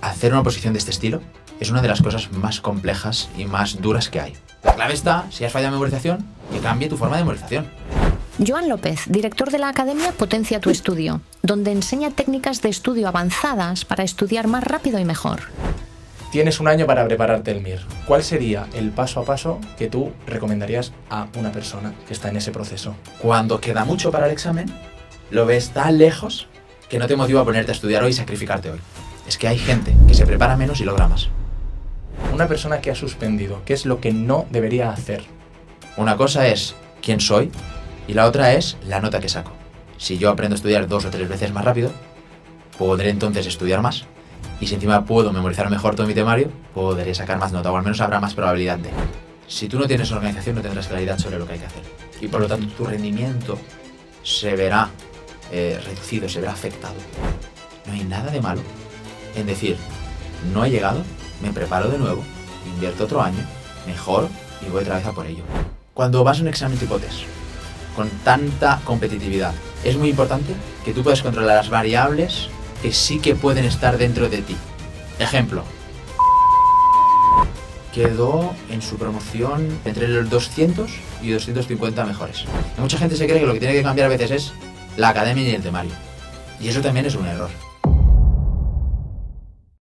Hacer una oposición de este estilo es una de las cosas más complejas y más duras que hay. La clave está, si has fallado en memorización, que cambie tu forma de memorización. Joan López, director de la Academia Potencia tu Estudio, donde enseña técnicas de estudio avanzadas para estudiar más rápido y mejor. Tienes un año para prepararte el MIR. ¿Cuál sería el paso a paso que tú recomendarías a una persona que está en ese proceso? Cuando queda mucho para el examen, lo ves tan lejos que no te motiva a ponerte a estudiar hoy y sacrificarte hoy. Es que hay gente que se prepara menos y logra más. Una persona que ha suspendido, ¿qué es lo que no debería hacer? Una cosa es quién soy y la otra es la nota que saco. Si yo aprendo a estudiar 2 o 3 veces más rápido, podré entonces estudiar más. Y si encima puedo memorizar mejor todo mi temario, podré sacar más nota, o al menos habrá más probabilidad de. Si tú no tienes organización, no tendrás claridad sobre lo que hay que hacer. Y por lo tanto, tu rendimiento se verá reducido, se verá afectado. No hay nada de malo en decir, no he llegado, me preparo de nuevo, invierto otro año, mejor y voy otra vez a por ello. Cuando vas a un examen tipo test, con tanta competitividad, es muy importante que tú puedas controlar las variables que sí que pueden estar dentro de ti. Ejemplo, quedó en su promoción entre los 200 y 250 mejores. Y mucha gente se cree que lo que tiene que cambiar a veces es la academia y el temario. Y eso también es un error.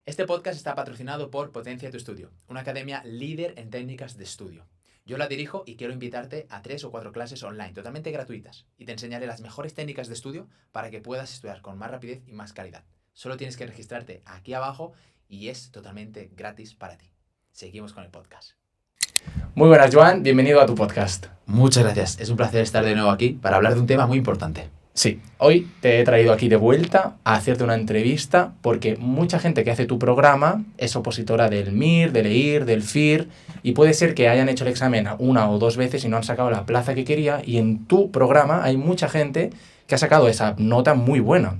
Este podcast está patrocinado por Potencia tu Estudio, una academia líder en técnicas de estudio. Yo la dirijo y quiero invitarte a 3 o 4 clases online totalmente gratuitas y te enseñaré las mejores técnicas de estudio para que puedas estudiar con más rapidez y más calidad. Solo tienes que registrarte aquí abajo y es totalmente gratis para ti. Seguimos con el podcast. Muy buenas, Joan. Bienvenido a tu podcast. Muchas gracias. Es un placer estar de nuevo aquí para hablar de un tema muy importante. Sí, hoy te he traído aquí de vuelta a hacerte una entrevista porque mucha gente que hace tu programa es opositora del MIR, del EIR, del FIR y puede ser que hayan hecho el examen 1 o 2 veces y no han sacado la plaza que quería, y en tu programa hay mucha gente que ha sacado esa nota muy buena.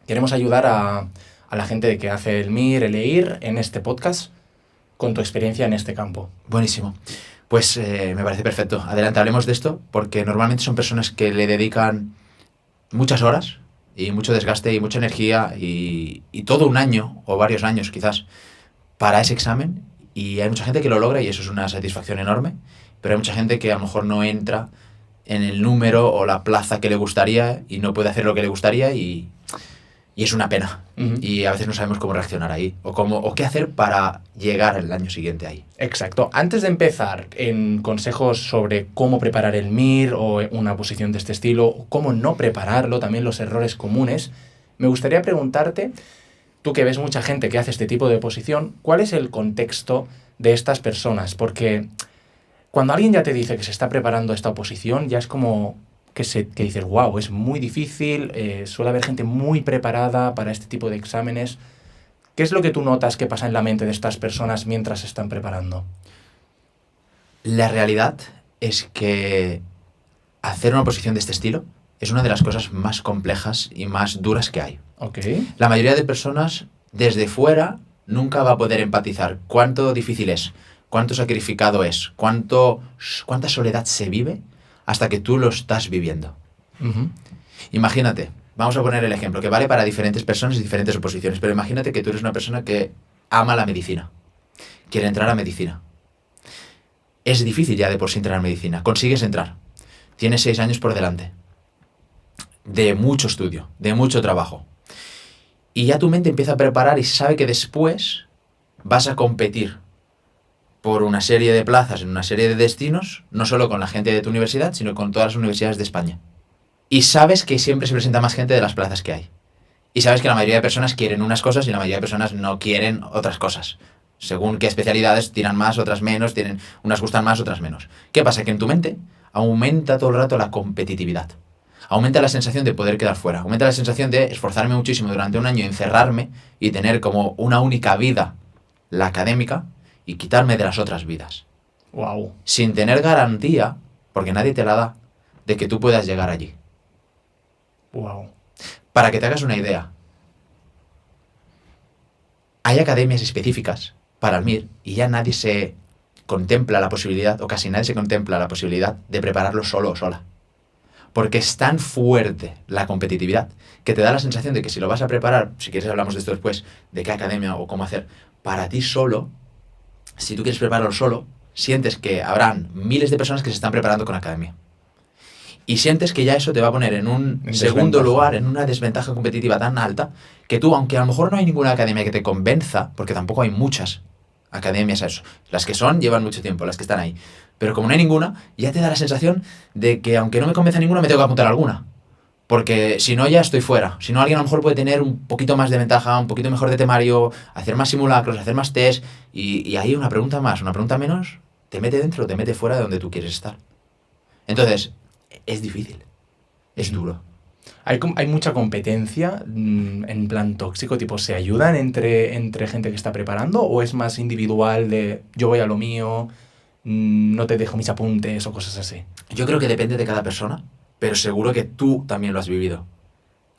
Queremos ayudar a la gente que hace el MIR, el EIR en este podcast con tu experiencia en este campo. Buenísimo. Pues me parece perfecto. Adelante, hablemos de esto porque normalmente son personas que le dedican muchas horas y mucho desgaste y mucha energía y todo un año o varios años quizás para ese examen, y hay mucha gente que lo logra y eso es una satisfacción enorme, pero hay mucha gente que a lo mejor no entra en el número o la plaza que le gustaría y no puede hacer lo que le gustaría y es una pena. Uh-huh. Y a veces no sabemos cómo reaccionar ahí o qué hacer para llegar el año siguiente ahí. Exacto. Antes de empezar en consejos sobre cómo preparar el MIR o una oposición de este estilo, o cómo no prepararlo, también los errores comunes, me gustaría preguntarte, tú que ves mucha gente que hace este tipo de oposición, ¿cuál es el contexto de estas personas? Porque cuando alguien ya te dice que se está preparando esta oposición, ya es como que dices, wow, es muy difícil, suele haber gente muy preparada para este tipo de exámenes. ¿Qué es lo que tú notas que pasa en la mente de estas personas mientras se están preparando? La realidad es que hacer una oposición de este estilo es una de las cosas más complejas y más duras que hay. Okay. La mayoría de personas desde fuera nunca va a poder empatizar cuánto difícil es, cuánto sacrificado es, cuánta soledad se vive hasta que tú lo estás viviendo. Uh-huh. Imagínate, vamos a poner el ejemplo que vale para diferentes personas y diferentes oposiciones, pero imagínate que tú eres una persona que ama la medicina, quiere entrar a medicina. Es difícil ya de por sí entrar a medicina, consigues entrar, tienes 6 años por delante, de mucho estudio, de mucho trabajo, y ya tu mente empieza a preparar y sabe que después vas a competir por una serie de plazas en una serie de destinos, no solo con la gente de tu universidad, sino con todas las universidades de España. Y sabes que siempre se presenta más gente de las plazas que hay. Y sabes que la mayoría de personas quieren unas cosas y la mayoría de personas no quieren otras cosas. Según qué especialidades tiran más, otras menos, unas gustan más, otras menos. ¿Qué pasa? Que en tu mente aumenta todo el rato la competitividad. Aumenta la sensación de poder quedar fuera. Aumenta la sensación de esforzarme muchísimo durante un año, encerrarme y tener como una única vida, la académica, y quitarme de las otras vidas. Wow. Sin tener garantía, porque nadie te la da, de que tú puedas llegar allí. Wow. Para que te hagas una idea, hay academias específicas para el MIR y ya nadie se contempla la posibilidad, o casi nadie se contempla la posibilidad de prepararlo solo o sola. porque es tan fuerte la competitividad que te da la sensación de que si lo vas a preparar, si quieres hablamos de esto después, de qué academia o cómo hacer, para ti solo, si tú quieres prepararlo solo, sientes que habrán miles de personas que se están preparando con academia. Y sientes que ya eso te va a poner en un segundo lugar, en una desventaja competitiva tan alta, que tú, aunque a lo mejor no hay ninguna academia que te convenza, porque tampoco hay muchas academias a eso, las que son llevan mucho tiempo, las que están ahí, pero como no hay ninguna, ya te da la sensación de que aunque no me convenza ninguna, me tengo que apuntar a alguna. Porque si no, ya estoy fuera. Si no, alguien a lo mejor puede tener un poquito más de ventaja, un poquito mejor de temario, hacer más simulacros, hacer más test, y ahí una pregunta más, una pregunta menos, te mete dentro o te mete fuera de donde tú quieres estar. Entonces, es difícil, es duro. Hay mucha competencia en plan tóxico, tipo, ¿se ayudan entre gente que está preparando o es más individual de yo voy a lo mío, no te dejo mis apuntes o cosas así? Yo creo que depende de cada persona, pero seguro que tú también lo has vivido.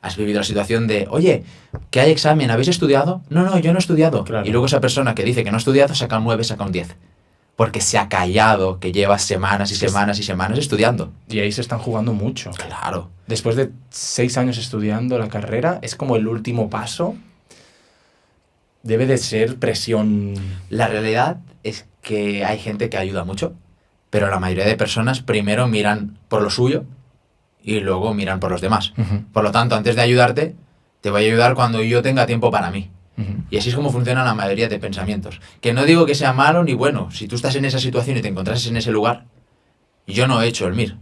Has vivido la situación de, oye, que hay examen, ¿habéis estudiado? No, yo no he estudiado. Claro. Y luego esa persona que dice que no ha estudiado saca un 9, saca un 10. Porque se ha callado que lleva semanas y semanas y semanas estudiando. Y ahí se están jugando mucho. Claro. Después de 6 años estudiando la carrera, es como el último paso. Debe de ser presión. La realidad es que hay gente que ayuda mucho, pero la mayoría de personas primero miran por lo suyo y luego miran por los demás. Uh-huh. Por lo tanto, antes de ayudarte, te voy a ayudar cuando yo tenga tiempo para mí. Uh-huh. Y así es como funciona la mayoría de pensamientos. Que no digo que sea malo ni bueno. Si tú estás en esa situación y te encontrases en ese lugar, yo no he hecho el MIR,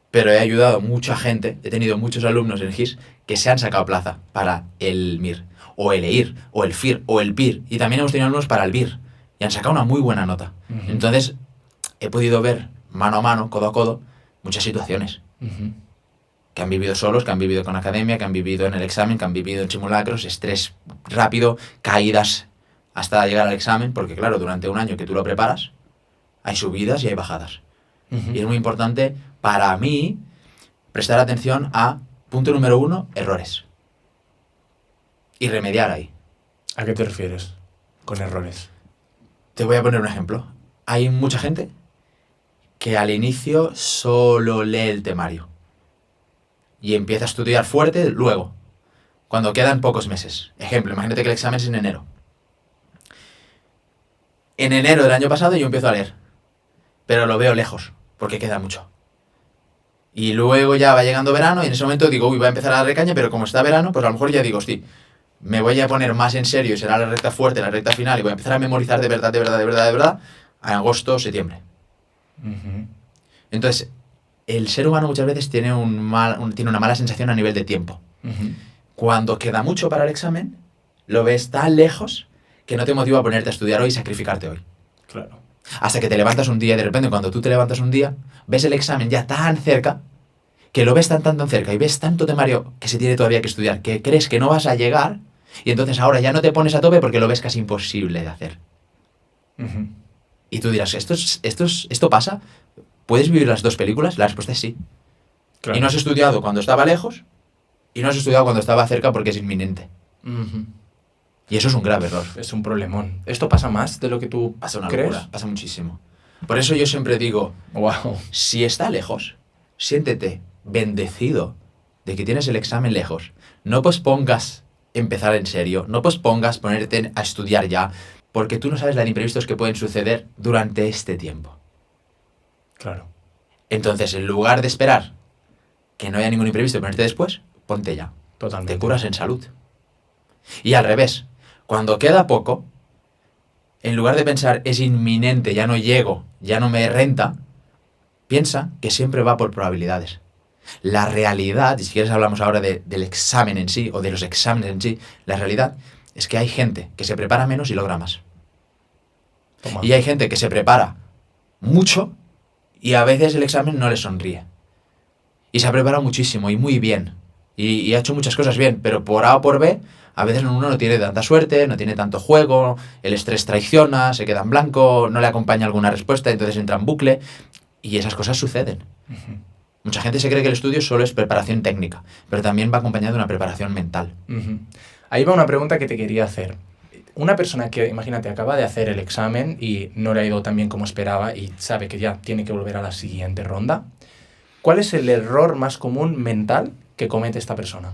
pero he ayudado a mucha gente, he tenido muchos alumnos en GIS que se han sacado plaza para el MIR, o el EIR, o el FIR, o el PIR, y también hemos tenido alumnos para el BIR, y han sacado una muy buena nota. Uh-huh. Entonces, he podido ver mano a mano, codo a codo, muchas situaciones. Uh-huh. Que han vivido solos, que han vivido con academia, que han vivido en el examen, que han vivido en simulacros, estrés rápido, caídas hasta llegar al examen, porque claro, durante un año que tú lo preparas, hay subidas y hay bajadas. Uh-huh. Y es muy importante para mí prestar atención a, punto número 1, errores. Y remediar ahí. ¿A qué te refieres con errores? Te voy a poner un ejemplo. Hay mucha gente que al inicio solo lee el temario. Y empieza a estudiar fuerte luego, cuando quedan pocos meses. Ejemplo, imagínate que el examen es en enero. En enero del año pasado yo empiezo a leer, pero lo veo lejos, porque queda mucho. Y luego ya va llegando verano y en ese momento digo, uy, va a empezar a dar caña, pero como está verano, pues a lo mejor ya digo, hostia, me voy a poner más en serio y será la recta fuerte, la recta final, y voy a empezar a memorizar de verdad, en agosto, septiembre. Uh-huh. Entonces, el ser humano muchas veces tiene tiene una mala sensación a nivel de tiempo. Uh-huh. Cuando queda mucho para el examen, lo ves tan lejos que no te motiva a ponerte a estudiar hoy y sacrificarte hoy. Claro. Hasta que te levantas un día y de repente cuando tú te levantas un día, ves el examen ya tan cerca, que lo ves tan cerca y ves tanto temario que se tiene todavía que estudiar, que crees que no vas a llegar y entonces ahora ya no te pones a tope porque lo ves casi imposible de hacer. Uh-huh. Y tú dirás, ¿esto pasa? ¿Puedes vivir las dos películas? La respuesta es sí. Claro. Y no has estudiado cuando estaba lejos y no has estudiado cuando estaba cerca porque es inminente. Uh-huh. Y eso es un grave error. Es un problemón. ¿Esto pasa más de lo que tú Pasa una crees? locura, pasa muchísimo. Por eso yo siempre digo, Wow. si está lejos, siéntete bendecido de que tienes el examen lejos. No pospongas empezar en serio, no pospongas ponerte a estudiar ya, porque tú no sabes la de imprevistos que pueden suceder durante este tiempo. Claro. Entonces, en lugar de esperar que no haya ningún imprevisto y ponerte después, ponte ya. Totalmente. Te curas en salud. Y al revés, cuando queda poco, en lugar de pensar es inminente, ya no llego, ya no me renta, piensa que siempre va por probabilidades. La realidad, y si quieres hablamos ahora del examen en sí, o de los exámenes en sí, la realidad es que hay gente que se prepara menos y logra más. Toma. Y hay gente que se prepara mucho y a veces el examen no le sonríe. Y se ha preparado muchísimo y muy bien. Y ha hecho muchas cosas bien, pero por A o por B, a veces uno no tiene tanta suerte, no tiene tanto juego, el estrés traiciona, se queda en blanco, no le acompaña alguna respuesta, entonces entra en bucle. Y esas cosas suceden. Uh-huh. Mucha gente se cree que el estudio solo es preparación técnica, pero también va acompañado de una preparación mental. Uh-huh. Ahí va una pregunta que te quería hacer. Una persona que, imagínate, acaba de hacer el examen y no le ha ido tan bien como esperaba y sabe que ya tiene que volver a la siguiente ronda. ¿Cuál es el error más común mental que comete esta persona?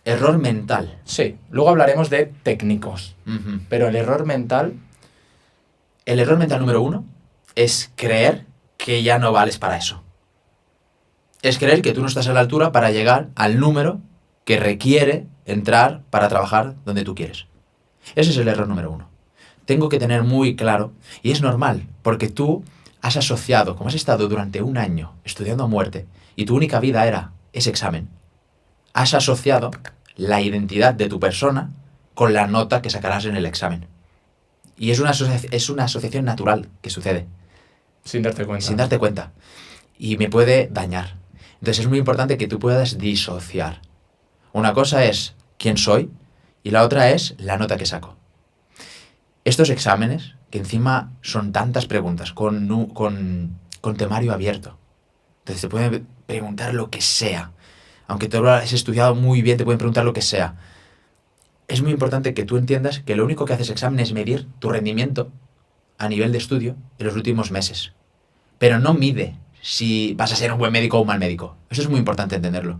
Error mental. Sí, luego hablaremos de técnicos, Ujú. pero el error mental... El error mental número 1 es creer que ya no vales para eso. Es creer que tú no estás a la altura para llegar al número que requiere entrar para trabajar donde tú quieres. Ese es el error número 1. Tengo que tener muy claro, y es normal, porque tú has asociado, como has estado durante un año estudiando a muerte, y tu única vida era ese examen, has asociado la identidad de tu persona con la nota que sacarás en el examen. Y es una asociación natural que sucede, Sin darte cuenta. sin darte cuenta. Y me puede dañar. Entonces es muy importante que tú puedas disociar. Una cosa es quién soy y la otra es la nota que saco. Estos exámenes, que encima son tantas preguntas, con temario abierto. Entonces te pueden preguntar lo que sea. Aunque tú lo has estudiado muy bien, te pueden preguntar lo que sea. Es muy importante que tú entiendas que lo único que hace ese examen es medir tu rendimiento a nivel de estudio en los últimos meses. Pero no mide si vas a ser un buen médico o un mal médico. Eso es muy importante entenderlo.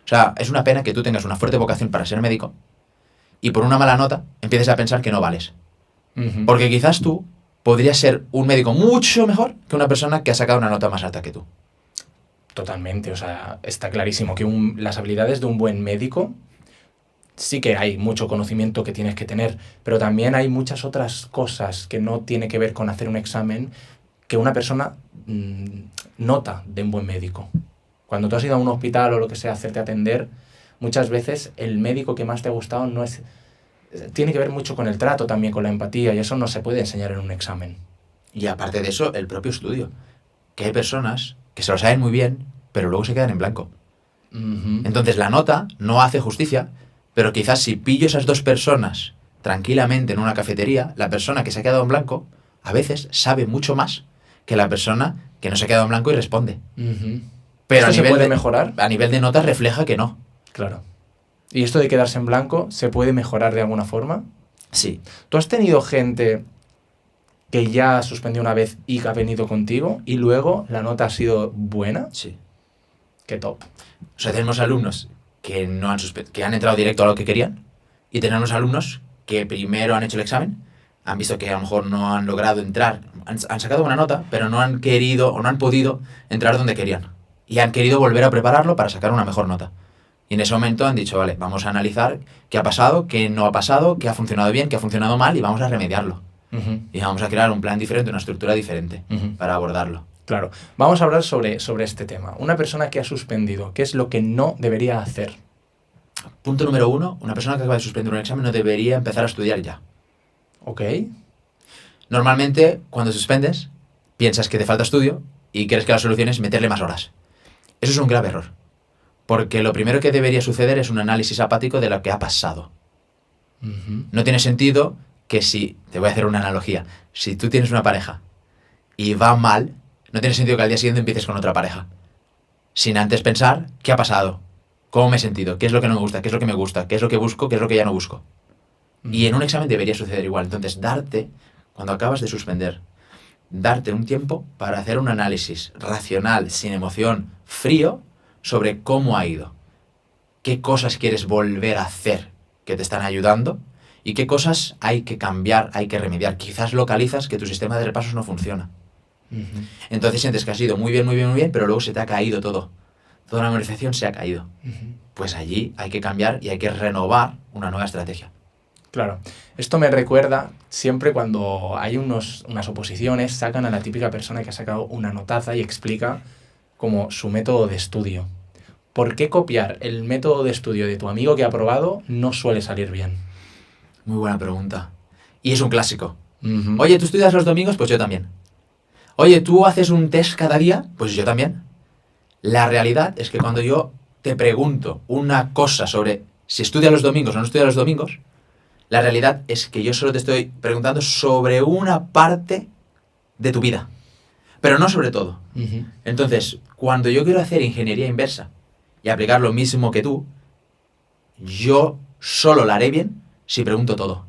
O sea, es una pena que tú tengas una fuerte vocación para ser médico y por una mala nota empieces a pensar que no vales. Ujú. Porque quizás tú podrías ser un médico mucho mejor que una persona que ha sacado una nota más alta que tú. Totalmente, o sea, está clarísimo que las habilidades de un buen médico, sí que hay mucho conocimiento que tienes que tener, pero también hay muchas otras cosas que no tiene que ver con hacer un examen que una persona nota de un buen médico. Cuando tú has ido a un hospital o lo que sea a hacerte atender, muchas veces el médico que más te ha gustado no es... Tiene que ver mucho con el trato también, con la empatía, y eso no se puede enseñar en un examen. Y aparte de eso, el propio estudio. Que hay personas que se lo saben muy bien, pero luego se quedan en blanco. Ujú. Entonces la nota no hace justicia, pero quizás si pillo esas dos personas tranquilamente en una cafetería, la persona que se ha quedado en blanco a veces sabe mucho más que la persona que no se ha quedado en blanco y responde. Ujú. Pero ¿Esto se puede mejorar? A nivel de notas refleja que no. Claro. ¿Y esto de quedarse en blanco se puede mejorar de alguna forma? Sí. ¿Tú has tenido gente que ya suspendió una vez y que ha venido contigo y luego la nota ha sido buena? Sí. ¡Qué top! O sea, tenemos alumnos que que han entrado directo a lo que querían y tenemos alumnos que primero han hecho el examen, han visto que a lo mejor no han logrado entrar, han sacado una nota, pero no han querido o no han podido entrar donde querían. Y han querido volver a prepararlo para sacar una mejor nota. Y en ese momento han dicho, vale, vamos a analizar qué ha pasado, qué no ha pasado, qué ha funcionado bien, qué ha funcionado mal y vamos a remediarlo. Ujú. Y vamos a crear un plan diferente, una estructura diferente Ujú. para abordarlo. Claro. Vamos a hablar sobre este tema. Una persona que ha suspendido, ¿qué es lo que no debería hacer? Punto número 1, una persona que acaba de suspender un examen no debería empezar a estudiar ya. ¿Ok? Normalmente, cuando suspendes, piensas que te falta estudio y crees que la solución es meterle más horas. Eso es un grave error. Porque lo primero que debería suceder es un análisis apático de lo que ha pasado. Ujú. No tiene sentido que te voy a hacer una analogía, si tú tienes una pareja y va mal, no tiene sentido que al día siguiente empieces con otra pareja. Sin antes pensar, ¿qué ha pasado? ¿Cómo me he sentido? ¿Qué es lo que no me gusta? ¿Qué es lo que me gusta? ¿Qué es lo que busco? ¿Qué es lo que ya no busco? Y en un examen debería suceder igual. Entonces, cuando acabas de suspender, darte un tiempo para hacer un análisis racional, sin emoción, frío, sobre cómo ha ido. ¿Qué cosas quieres volver a hacer que te están ayudando? ¿Y qué cosas hay que cambiar, hay que remediar? Quizás localizas que tu sistema de repasos no funciona. Ujú. Entonces sientes que has ido muy bien, muy bien, muy bien, pero luego se te ha caído todo. Toda la memorización se ha caído. Ujú. Pues allí hay que cambiar y hay que renovar una nueva estrategia. Claro. Esto me recuerda siempre cuando hay unas oposiciones, sacan a la típica persona que ha sacado una notaza y explica como su método de estudio. ¿Por qué copiar el método de estudio de tu amigo que ha aprobado no suele salir bien? Muy buena pregunta. Y es un clásico. Ujú. Oye, ¿tú estudias los domingos? Pues yo también. Oye, ¿tú haces un test cada día? Pues yo también. La realidad es que cuando yo te pregunto una cosa sobre si estudias los domingos o no estudias los domingos, la realidad es que yo solo te estoy preguntando sobre una parte de tu vida, pero no sobre todo. Ujú. Entonces, cuando yo quiero hacer ingeniería inversa y aplicar lo mismo que tú, yo solo la haré bien si pregunto todo.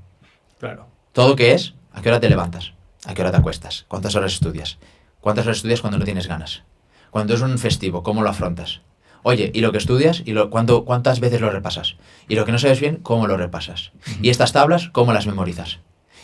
Claro. Todo que es, ¿a qué hora te levantas? ¿A qué hora te acuestas? ¿Cuántas horas estudias? ¿Cuántas horas estudias cuando no tienes ganas? Cuando es un festivo, ¿cómo lo afrontas? Oye, ¿y lo que estudias? ¿Cuántas veces lo repasas? Y lo que no sabes bien, ¿cómo lo repasas? Y estas tablas, ¿cómo las memorizas?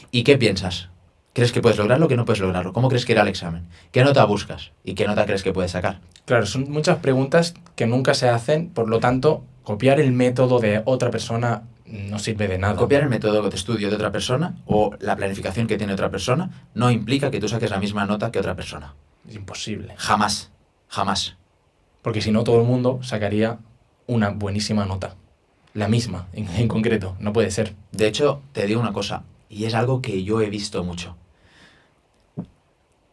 ¿Y qué piensas? ¿Crees que puedes lograrlo o que no puedes lograrlo? ¿Cómo crees que irá el examen? ¿Qué nota buscas? ¿Y qué nota crees que puedes sacar? Claro, son muchas preguntas que nunca se hacen, por lo tanto, copiar el método de otra persona no sirve de nada. Copiar el método de estudio de otra persona o la planificación que tiene otra persona no implica que tú saques la misma nota que otra persona. Es imposible. Jamás, jamás. Porque si no, todo el mundo sacaría una buenísima nota. La misma, en concreto. No puede ser. De hecho, te digo una cosa, y es algo que yo he visto mucho.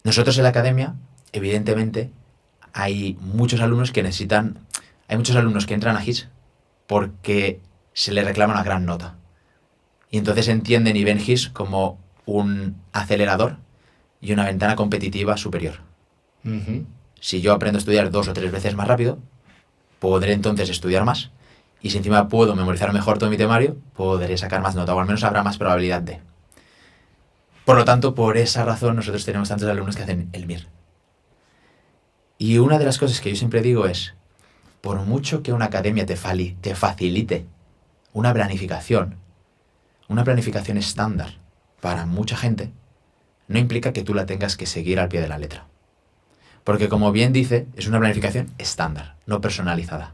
Nosotros en la academia, evidentemente, hay muchos alumnos que necesitan... Hay muchos alumnos que entran a GIS porque se les reclama una gran nota. Y entonces entienden y ven GIS como un acelerador y una ventana competitiva superior. Ujú. Si yo aprendo a estudiar 2 o 3 veces más rápido, podré entonces estudiar más. Y si encima puedo memorizar mejor todo mi temario, podré sacar más nota, o al menos habrá más probabilidad de. Por lo tanto, por esa razón, nosotros tenemos tantos alumnos que hacen el MIR. Y una de las cosas que yo siempre digo es, por mucho que una academia te facilite una planificación estándar para mucha gente, no implica que tú la tengas que seguir al pie de la letra. Porque como bien dice, es una planificación estándar, no personalizada.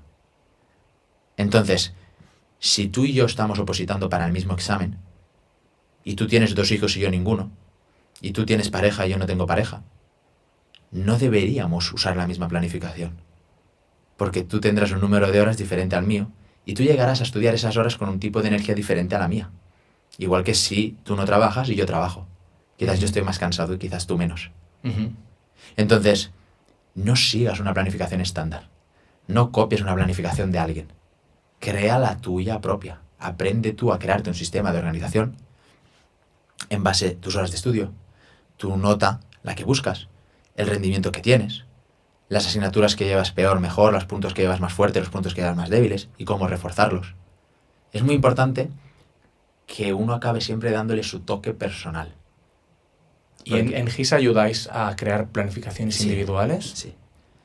Entonces, si tú y yo estamos opositando para el mismo examen, y tú tienes 2 hijos y yo ninguno, y tú tienes pareja y yo no tengo pareja, no deberíamos usar la misma planificación. Porque tú tendrás un número de horas diferente al mío, y tú llegarás a estudiar esas horas con un tipo de energía diferente a la mía. Igual que si tú no trabajas y yo trabajo. Quizás yo estoy más cansado y quizás tú menos. Ujú. Entonces, no sigas una planificación estándar. No copies una planificación de alguien. Crea la tuya propia. Aprende tú a crearte un sistema de organización en base a tus horas de estudio, tu nota, la que buscas, el rendimiento que tienes, las asignaturas que llevas peor, mejor, los puntos que llevas más fuertes, los puntos que llevas más débiles y cómo reforzarlos. Es muy importante que uno acabe siempre dándole su toque personal. ¿Y en GIS ayudáis a crear planificaciones Sí, individuales? Sí,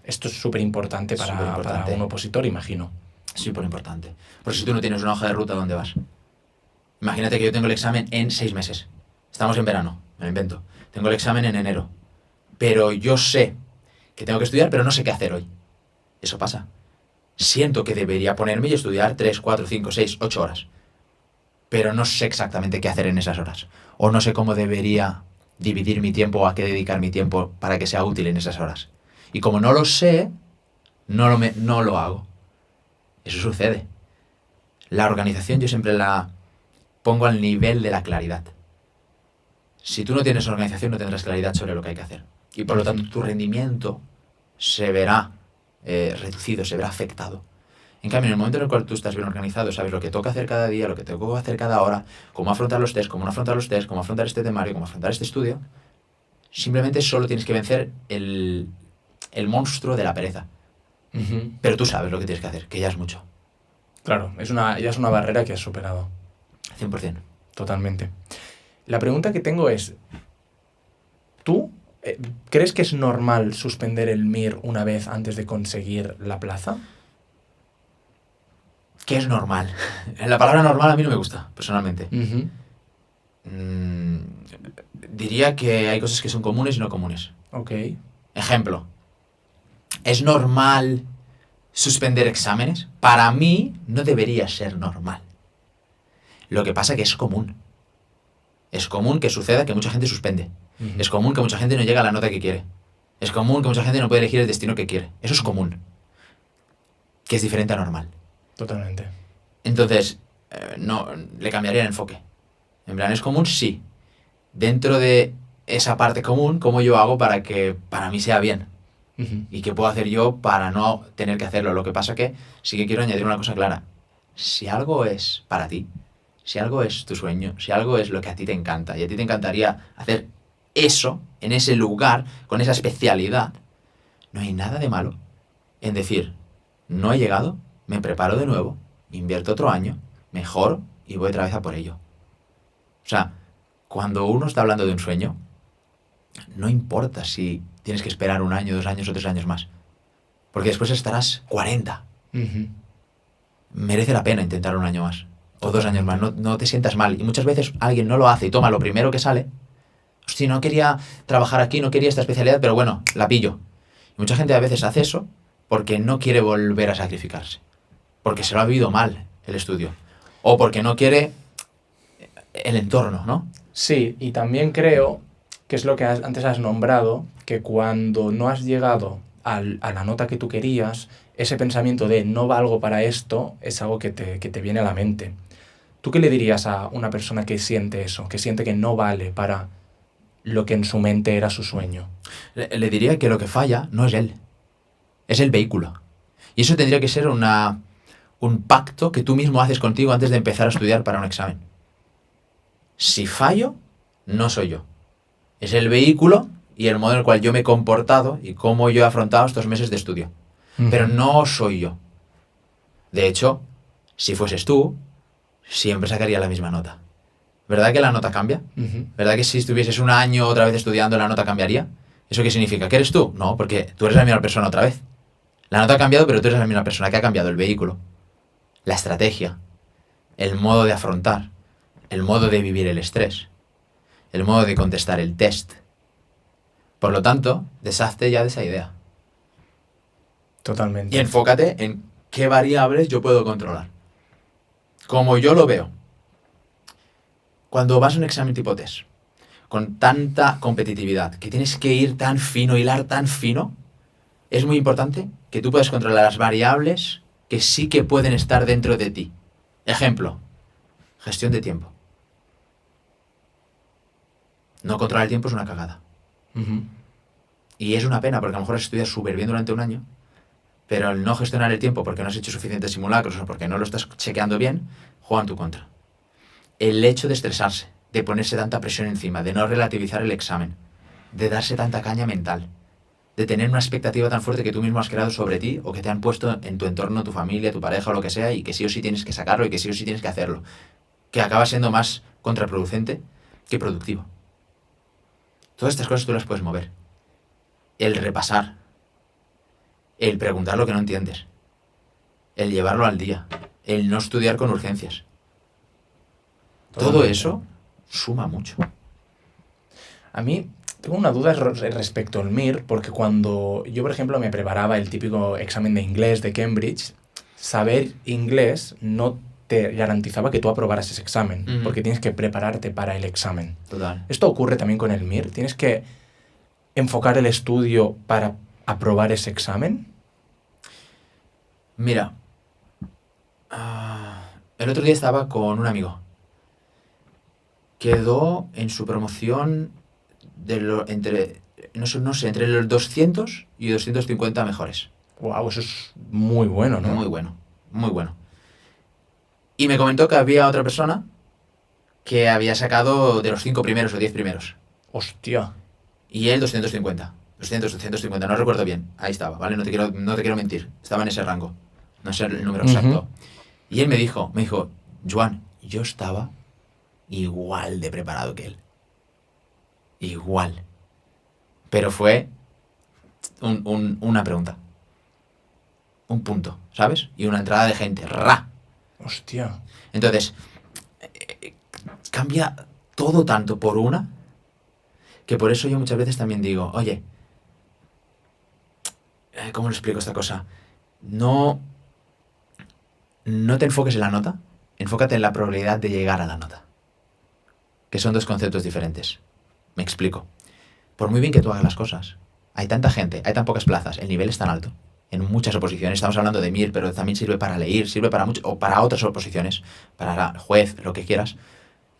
Esto es súper importante para Superimportante. un opositor, imagino. súper importante. Porque si tú no tienes una hoja de ruta, ¿dónde vas? Imagínate que yo tengo el examen en 6 meses. Estamos en verano, me lo invento. Tengo el examen en enero. Pero yo sé que tengo que estudiar, pero no sé qué hacer hoy. Eso pasa. Siento que debería ponerme y estudiar 3, 4, 5, 6, 8 horas. Pero no sé exactamente qué hacer en esas horas. O no sé cómo debería dividir mi tiempo o a qué dedicar mi tiempo para que sea útil en esas horas. Y como no lo sé, no lo hago. Eso sucede. La organización yo siempre la pongo al nivel de la claridad. Si tú no tienes organización, no tendrás claridad sobre lo que hay que hacer. Y por lo tanto, tu rendimiento se verá reducido, se verá afectado. En cambio, en el momento en el cual tú estás bien organizado, sabes lo que toca hacer cada día, lo que tengo que hacer cada hora, cómo afrontar los test, cómo no afrontar los test, cómo afrontar este temario, cómo afrontar este estudio, simplemente solo tienes que vencer el monstruo de la pereza. Ujú. Pero tú sabes lo que tienes que hacer, que ya es mucho. Claro, ya es una barrera que has superado. 100%. Totalmente. La pregunta que tengo es, ¿tú crees que es normal suspender el MIR una vez antes de conseguir la plaza? ¿Qué es normal? La palabra normal a mí no me gusta, personalmente. Ujú. Diría que hay cosas que son comunes y no comunes. Ok. Ejemplo. ¿Es normal suspender exámenes? Para mí no debería ser normal. Lo que pasa es que es común. Es común que suceda que mucha gente suspende. Ujú. Es común que mucha gente no llega a la nota que quiere. Es común que mucha gente no puede elegir el destino que quiere. Eso es común. Que es diferente a normal. Totalmente. Entonces, no, le cambiaría el enfoque. En plan, ¿es común? Sí. Dentro de esa parte común, ¿cómo yo hago para que para mí sea bien? Ujú. ¿Y qué puedo hacer yo para no tener que hacerlo? Lo que pasa que sí que quiero añadir una cosa clara. Si algo es para ti, si algo es tu sueño, si algo es lo que a ti te encanta y a ti te encantaría hacer eso, en ese lugar, con esa especialidad, no hay nada de malo en decir, no he llegado, me preparo de nuevo, invierto otro año, mejoro y voy otra vez a por ello. O sea, cuando uno está hablando de un sueño, no importa si tienes que esperar 1 año, 2 años o 3 años más. porque después estarás 40. Ujú. Merece la pena intentar un año más o 2 años más, no te sientas mal. Y muchas veces alguien no lo hace y toma lo primero que sale. Hostia, no quería trabajar aquí, no quería esta especialidad, pero bueno, la pillo. Y mucha gente a veces hace eso porque no quiere volver a sacrificarse, porque se lo ha vivido mal el estudio, o porque no quiere el entorno, ¿no? Sí, y también creo que es lo que antes has nombrado, que cuando no has llegado a la nota que tú querías, ese pensamiento de no valgo para esto es algo que te viene a la mente. ¿Tú qué le dirías a una persona que siente eso, que siente que no vale para lo que en su mente era su sueño? Le diría que lo que falla no es él, es el vehículo. Y eso tendría que ser un pacto que tú mismo haces contigo antes de empezar a estudiar para un examen. Si fallo, no soy yo. Es el vehículo y el modo en el cual yo me he comportado y cómo yo he afrontado estos meses de estudio. Pero no soy yo. De hecho, si fueses tú, siempre sacaría la misma nota. ¿Verdad que la nota cambia? Ujú. ¿Verdad que si estuvieses un año otra vez estudiando, la nota cambiaría? ¿Eso qué significa? ¿Que eres tú? No, porque tú eres la misma persona otra vez. La nota ha cambiado, pero tú eres la misma persona. ¿Qué ha cambiado? El vehículo, la estrategia, el modo de afrontar, el modo de vivir el estrés, el modo de contestar el test. Por lo tanto, deshazte ya de esa idea. Totalmente. Y enfócate en qué variables yo puedo controlar. Como yo lo veo, cuando vas a un examen tipo test, con tanta competitividad, que tienes que ir tan fino, hilar tan fino, es muy importante que tú puedas controlar las variables que sí que pueden estar dentro de ti. Ejemplo, gestión de tiempo. No controlar el tiempo es una cagada. Ujú. Y es una pena, porque a lo mejor estudias súper bien durante un año, pero al no gestionar el tiempo porque no has hecho suficientes simulacros o porque no lo estás chequeando bien, juega en tu contra. El hecho de estresarse, de ponerse tanta presión encima, de no relativizar el examen, de darse tanta caña mental, de tener una expectativa tan fuerte que tú mismo has creado sobre ti o que te han puesto en tu entorno, tu familia, tu pareja o lo que sea, y que sí o sí tienes que sacarlo y que sí o sí tienes que hacerlo, que acaba siendo más contraproducente que productivo. Todas estas cosas tú las puedes mover. El repasar, el preguntar lo que no entiendes, el llevarlo al día, el no estudiar con urgencias. Todo Totalmente. eso suma mucho. A mí tengo una duda respecto al MIR, porque cuando yo, por ejemplo, me preparaba el típico examen de inglés de Cambridge, saber inglés no te garantizaba que tú aprobaras ese examen, Ujú. porque tienes que prepararte para el examen. Total. Esto ocurre también con el MIR. Tienes que enfocar el estudio para aprobar ese examen. Mira, el otro día estaba con un amigo. Quedó en su promoción entre, no sé, entre los 200 y 250 mejores. Wow, eso es muy bueno, ¿no? Muy bueno, muy bueno. Y me comentó que había otra persona que había sacado de los 5 primeros o 10 primeros. Hostia. Y él 250. 250, no recuerdo bien. Ahí estaba, ¿vale? No te quiero mentir. Estaba en ese rango. No sé el número exacto. Y él me dijo, Joan, yo estaba igual de preparado que él. Igual. Pero fue una pregunta. Un punto, ¿sabes? Y una entrada de gente. ¡Ra! Hostia. Entonces, cambia todo tanto por una, que por eso yo muchas veces también digo, oye, ¿cómo le explico esta cosa? No te enfoques en la nota, enfócate en la probabilidad de llegar a la nota. Que son dos conceptos diferentes. Me explico. Por muy bien que tú hagas las cosas, hay tanta gente, hay tan pocas plazas, el nivel es tan alto, en muchas oposiciones, estamos hablando de MIR, pero también sirve para leer, sirve para mucho, o para otras oposiciones, para juez, lo que quieras,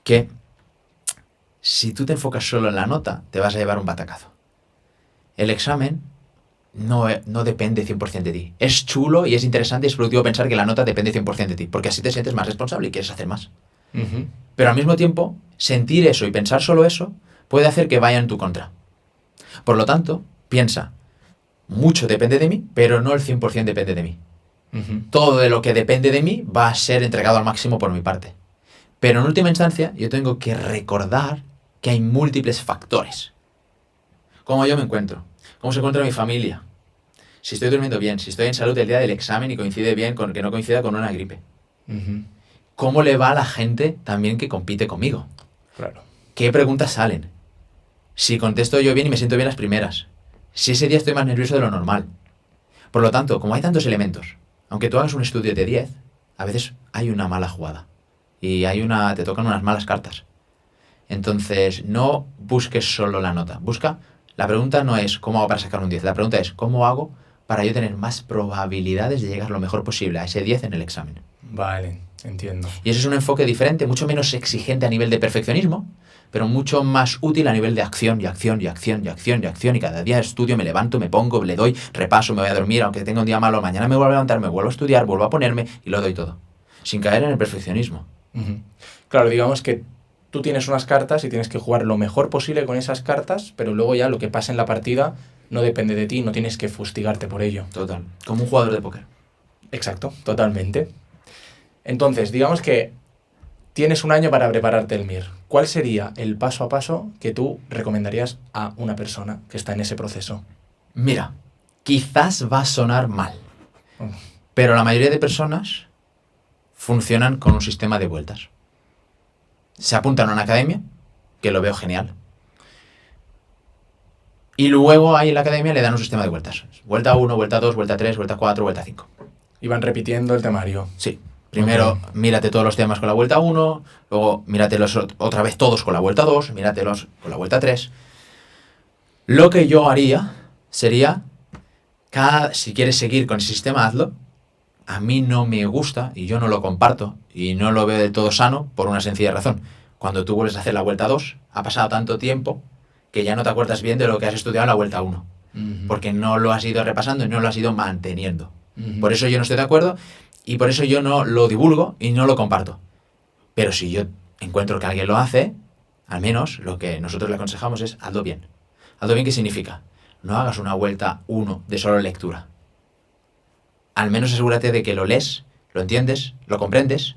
que si tú te enfocas solo en la nota, te vas a llevar un batacazo. El examen no depende 100% de ti. Es chulo y es interesante y es productivo pensar que la nota depende 100% de ti, porque así te sientes más responsable y quieres hacer más. Ujú. Pero al mismo tiempo, sentir eso y pensar solo eso puede hacer que vaya en tu contra. Por lo tanto, piensa, mucho depende de mí, pero no el 100% depende de mí. Ujú. Todo de lo que depende de mí va a ser entregado al máximo por mi parte. Pero en última instancia, yo tengo que recordar que hay múltiples factores. Cómo yo me encuentro, cómo se encuentra mi familia, si estoy durmiendo bien, si estoy en salud el día del examen y coincide bien con que no coincida con una gripe. ¿Cómo le va a la gente también que compite conmigo? Claro. ¿Qué preguntas salen? Si contesto yo bien y me siento bien las primeras. Si ese día estoy más nervioso de lo normal. Por lo tanto, como hay tantos elementos, aunque tú hagas un estudio de 10, a veces hay una mala jugada. Y te tocan unas malas cartas. Entonces, no busques solo la nota. La pregunta no es ¿cómo hago para sacar un 10? La pregunta es ¿cómo hago para yo tener más probabilidades de llegar lo mejor posible a ese 10 en el examen? Vale, entiendo. Y ese es un enfoque diferente, mucho menos exigente a nivel de perfeccionismo, pero mucho más útil a nivel de acción y acción y acción y acción y acción. Y cada día estudio, me levanto, me pongo, le doy, repaso, me voy a dormir, aunque tenga un día malo, mañana me vuelvo a levantar, me vuelvo a estudiar, vuelvo a ponerme y lo doy todo. Sin caer en el perfeccionismo. Claro, digamos que tú tienes unas cartas y tienes que jugar lo mejor posible con esas cartas, pero luego ya lo que pasa en la partida no depende de ti, no tienes que fustigarte por ello. Total. Como un jugador de póker. Exacto, totalmente. Entonces, digamos que tienes un año para prepararte el MIR. ¿Cuál sería el paso a paso que tú recomendarías a una persona que está en ese proceso? Mira, quizás va a sonar mal, pero la mayoría de personas funcionan con un sistema de vueltas. Se apuntan a una academia, que lo veo genial, y luego ahí en la academia le dan un sistema de vueltas. Vuelta 1, vuelta 2, vuelta 3, vuelta 4, vuelta 5. Y van repitiendo el temario. Sí. Primero, mírate todos los temas con la vuelta 1, luego míratelos otra vez todos con la vuelta 2, míratelos con la vuelta 3. Lo que yo haría sería, si quieres seguir con ese sistema, hazlo. A mí no me gusta y yo no lo comparto y no lo veo del todo sano por una sencilla razón. Cuando tú vuelves a hacer la vuelta 2, ha pasado tanto tiempo que ya no te acuerdas bien de lo que has estudiado en la vuelta 1. Porque no lo has ido repasando y no lo has ido manteniendo. Por eso yo no estoy de acuerdo y por eso yo no lo divulgo y no lo comparto. Pero si yo encuentro que alguien lo hace, al menos lo que nosotros le aconsejamos es hazlo bien. ¿Hazlo bien qué significa? No hagas una vuelta 1 de solo lectura. Al menos asegúrate de que lo lees, lo entiendes, lo comprendes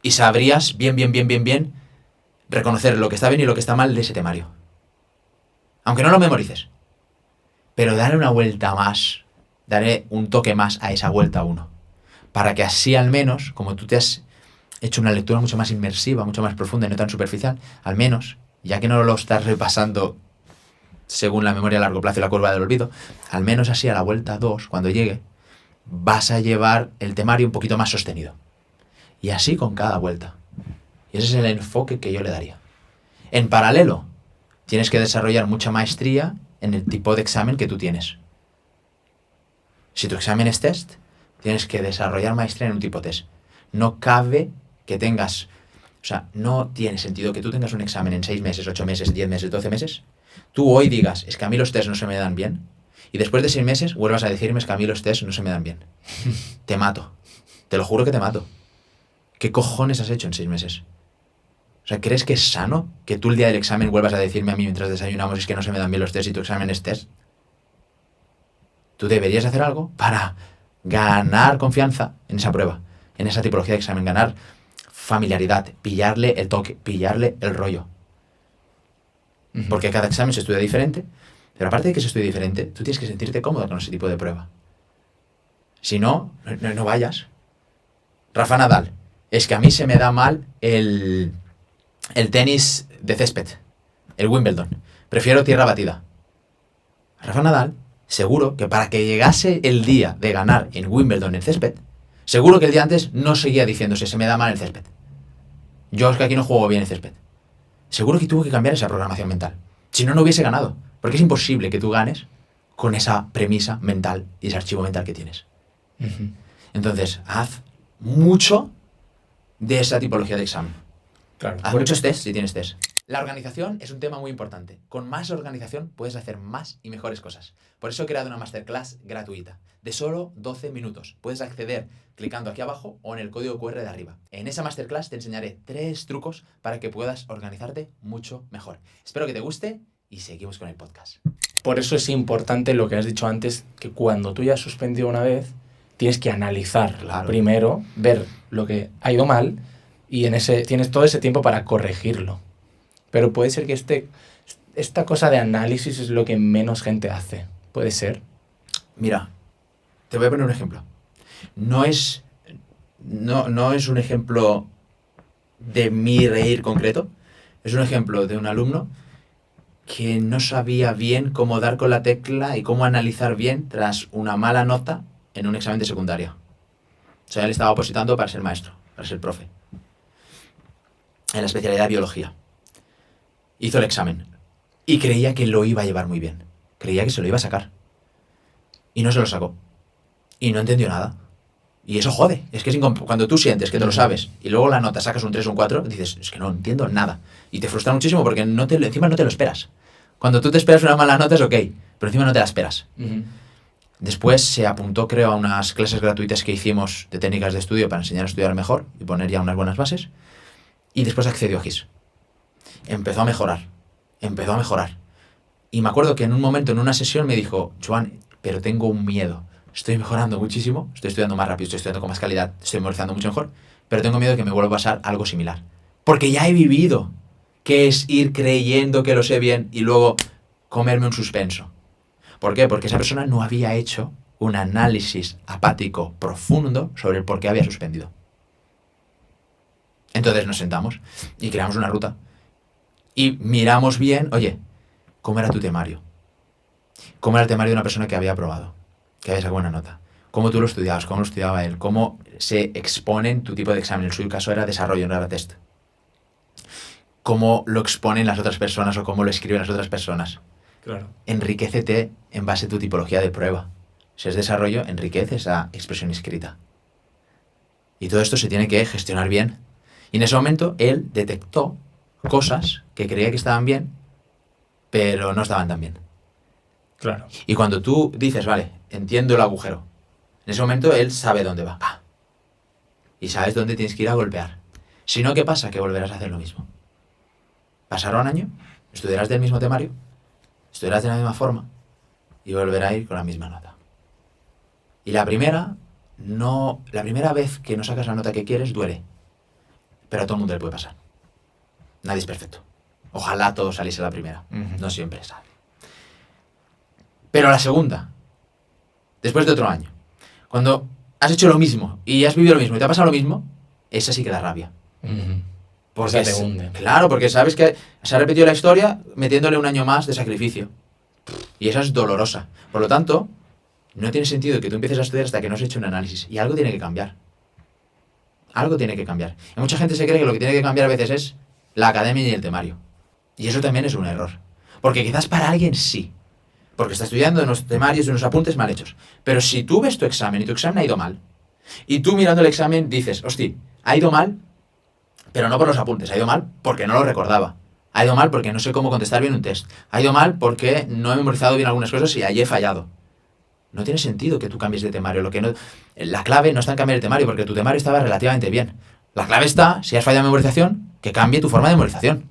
y sabrías bien reconocer lo que está bien y lo que está mal de ese temario. Aunque no lo memorices. Pero dale una vuelta más, daré un toque más a esa vuelta 1. Para que así al menos, como tú te has hecho una lectura mucho más inmersiva, mucho más profunda y no tan superficial, al menos, ya que no lo estás repasando según la memoria a largo plazo y la curva del olvido, al menos así a la vuelta 2, cuando llegue, vas a llevar el temario un poquito más sostenido. Y así con cada vuelta. Y ese es el enfoque que yo le daría. En paralelo, tienes que desarrollar mucha maestría en el tipo de examen que tú tienes. Si tu examen es test, tienes que desarrollar maestría en un tipo test. No cabe que tengas... O sea, no tiene sentido que tú tengas un examen en 6 meses, 8 meses, 10 meses, 12 meses. Tú hoy digas, es que a mí los test no se me dan bien. Y después de 6 meses vuelvas a decirme, es que a mí los test no se me dan bien. Te mato. Te lo juro que te mato. ¿Qué cojones has hecho en 6 meses? O sea, ¿crees que es sano que tú el día del examen vuelvas a decirme a mí mientras desayunamos es que no se me dan bien los test y tu examen es test? Tú deberías hacer algo para ganar confianza en esa prueba, en esa tipología de examen, ganar familiaridad, pillarle el toque, pillarle el rollo. Porque cada examen se estudia diferente, pero aparte de que se estudie diferente, tú tienes que sentirte cómodo con ese tipo de prueba. Si no, no vayas. Rafa Nadal, es que a mí se me da mal el tenis de césped, el Wimbledon. Prefiero tierra batida. Rafa Nadal, seguro que para que llegase el día de ganar en Wimbledon en césped, seguro que el día antes no seguía diciéndose se me da mal el césped. Yo es que aquí no juego bien el césped. Seguro que tuvo que cambiar esa programación mental. Si no, no hubiese ganado. Porque es imposible que tú ganes con esa premisa mental y ese archivo mental que tienes. Entonces, haz mucho de esa tipología de examen. Claro. Haz muchos test si tienes test. La organización es un tema muy importante. Con más organización puedes hacer más y mejores cosas. Por eso he creado una masterclass gratuita de solo 12 minutos. Puedes acceder clicando aquí abajo o en el código QR de arriba. En esa masterclass te enseñaré 3 trucos para que puedas organizarte mucho mejor. Espero que te guste y seguimos con el podcast. Por eso es importante lo que has dicho antes, que cuando tú ya has suspendido una vez, tienes que analizar primero, ver lo que ha ido mal y tienes todo ese tiempo para corregirlo. Pero puede ser que esta cosa de análisis es lo que menos gente hace. ¿Puede ser? Mira, Te voy a poner un ejemplo. No es un ejemplo de mi reír concreto. Es un ejemplo de un alumno que no sabía bien cómo dar con la tecla y cómo analizar bien tras una mala nota en un examen de secundaria. O sea, él estaba opositando para ser maestro, para ser profe, en la especialidad de biología. Hizo el examen y creía que lo iba a llevar muy bien. Creía que se lo iba a sacar. Y no se lo sacó. Y no entendió nada. Y eso jode. Es que cuando tú sientes que te lo sabes y luego la nota sacas un 3 o un 4, dices, es que no entiendo nada. Y te frustra muchísimo porque encima no te lo esperas. Cuando tú te esperas una mala nota es ok, pero encima no te la esperas. Después se apuntó, creo, a unas clases gratuitas que hicimos de técnicas de estudio para enseñar a estudiar mejor y poner ya unas buenas bases. Y después accedió a GIS. Empezó a mejorar. Y me acuerdo que en un momento, en una sesión, me dijo, Joan, pero tengo un miedo. Estoy mejorando muchísimo, estoy estudiando más rápido, estoy estudiando con más calidad, estoy memorizando mucho mejor, pero tengo miedo de que me vuelva a pasar algo similar. Porque ya he vivido qué es ir creyendo que lo sé bien y luego comerme un suspenso. ¿Por qué? Porque esa persona no había hecho un análisis apático profundo sobre el por qué había suspendido. Entonces nos sentamos y creamos una ruta. Y miramos bien, oye, ¿cómo era tu temario? ¿Cómo era el temario de una persona que había aprobado? Que había sacado buena nota. ¿Cómo tú lo estudiabas? ¿Cómo lo estudiaba él? ¿Cómo se exponen tu tipo de examen? En su caso era desarrollo, no era test. ¿Cómo lo exponen las otras personas o cómo lo escriben las otras personas? Claro. Enriquécete en base a tu tipología de prueba. Si es desarrollo, enriquece esa expresión escrita. Y todo esto se tiene que gestionar bien. Y en ese momento él detectó cosas que creía que estaban bien, pero no estaban tan bien. Claro. Y cuando tú dices, vale, entiendo el agujero, en ese momento él sabe dónde va. Y sabes dónde tienes que ir a golpear. Si no, ¿qué pasa? Que volverás a hacer lo mismo. Pasará un año, estudiarás del mismo temario, estudiarás de la misma forma y volverás a ir con la misma nota. Y la primera vez que no sacas la nota que quieres duele. Pero a todo el mundo le puede pasar. Nadie es perfecto. Ojalá todo saliese a la primera. No siempre sale. Pero la segunda, después de otro año, cuando has hecho lo mismo y has vivido lo mismo y te ha pasado lo mismo, esa sí que da rabia. Porque te hunde. Claro, porque sabes que se ha repetido la historia metiéndole un año más de sacrificio. Y esa es dolorosa. Por lo tanto, no tiene sentido que tú empieces a estudiar hasta que no has hecho un análisis. Y algo tiene que cambiar. Algo tiene que cambiar. Y mucha gente se cree que lo que tiene que cambiar a veces es la academia y el temario. Y eso también es un error. Porque quizás para alguien sí. Porque está estudiando unos temarios y unos apuntes mal hechos. Pero si tú ves tu examen y tu examen ha ido mal, y tú mirando el examen dices, hostia, ha ido mal, pero no por los apuntes, ha ido mal porque no lo recordaba. Ha ido mal porque no sé cómo contestar bien un test. Ha ido mal porque no he memorizado bien algunas cosas y ahí he fallado. No tiene sentido que tú cambies de temario. La clave no está en cambiar el temario porque tu temario estaba relativamente bien. La clave está, si has fallado en memorización, que cambie tu forma de memorización.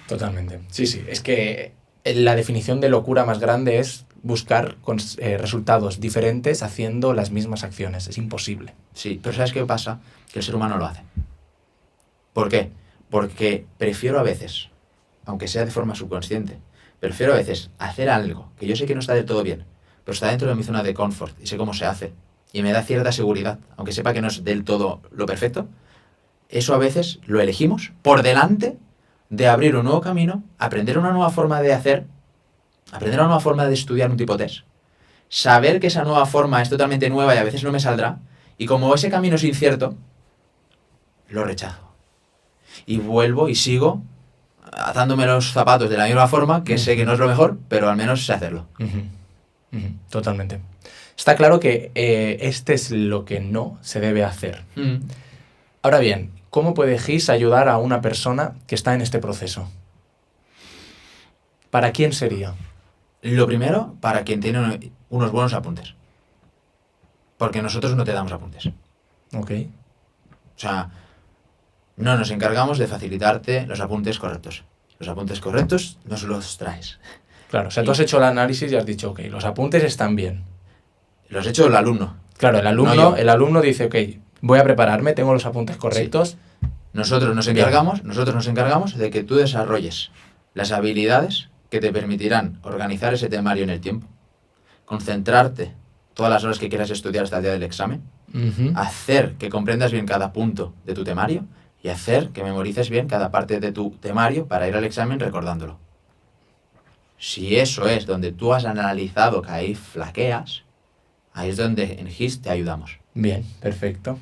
Totalmente. Sí, sí. Es que la definición de locura más grande es buscar resultados diferentes haciendo las mismas acciones. Es imposible. Sí, pero ¿sabes qué pasa? Que el ser humano lo hace. ¿Por qué? Porque prefiero a veces, aunque sea de forma subconsciente, prefiero a veces hacer algo que yo sé que no está del todo bien, pero está dentro de mi zona de confort y sé cómo se hace y me da cierta seguridad, aunque sepa que no es del todo lo perfecto. Eso a veces lo elegimos por delante de abrir un nuevo camino, aprender una nueva forma de hacer, aprender una nueva forma de estudiar un tipo de test, saber que esa nueva forma es totalmente nueva y a veces no me saldrá, y como ese camino es incierto, lo rechazo. Y vuelvo y sigo atándome los zapatos de la misma forma, que sé que no es lo mejor, pero al menos sé hacerlo. Totalmente. Está claro que este es lo que no se debe hacer. Ahora bien, ¿cómo puede GIS ayudar a una persona que está en este proceso? ¿Para quién sería? Lo primero, para quien tiene unos buenos apuntes. Porque nosotros no te damos apuntes. Ok. O sea, no nos encargamos de facilitarte los apuntes correctos. Los apuntes correctos nos los traes. Claro, o sea, tú has hecho el análisis y has dicho, ok, los apuntes están bien. Los ha hecho el alumno. Claro, el alumno dice, ok, voy a prepararme, tengo los apuntes correctos. Sí. Nosotros nos encargamos de que tú desarrolles las habilidades que te permitirán organizar ese temario en el tiempo, concentrarte todas las horas que quieras estudiar hasta el día del examen, hacer que comprendas bien cada punto de tu temario y hacer que memorices bien cada parte de tu temario para ir al examen recordándolo. Si eso es donde tú has analizado que ahí flaqueas, ahí es donde en GIS te ayudamos. Bien, perfecto.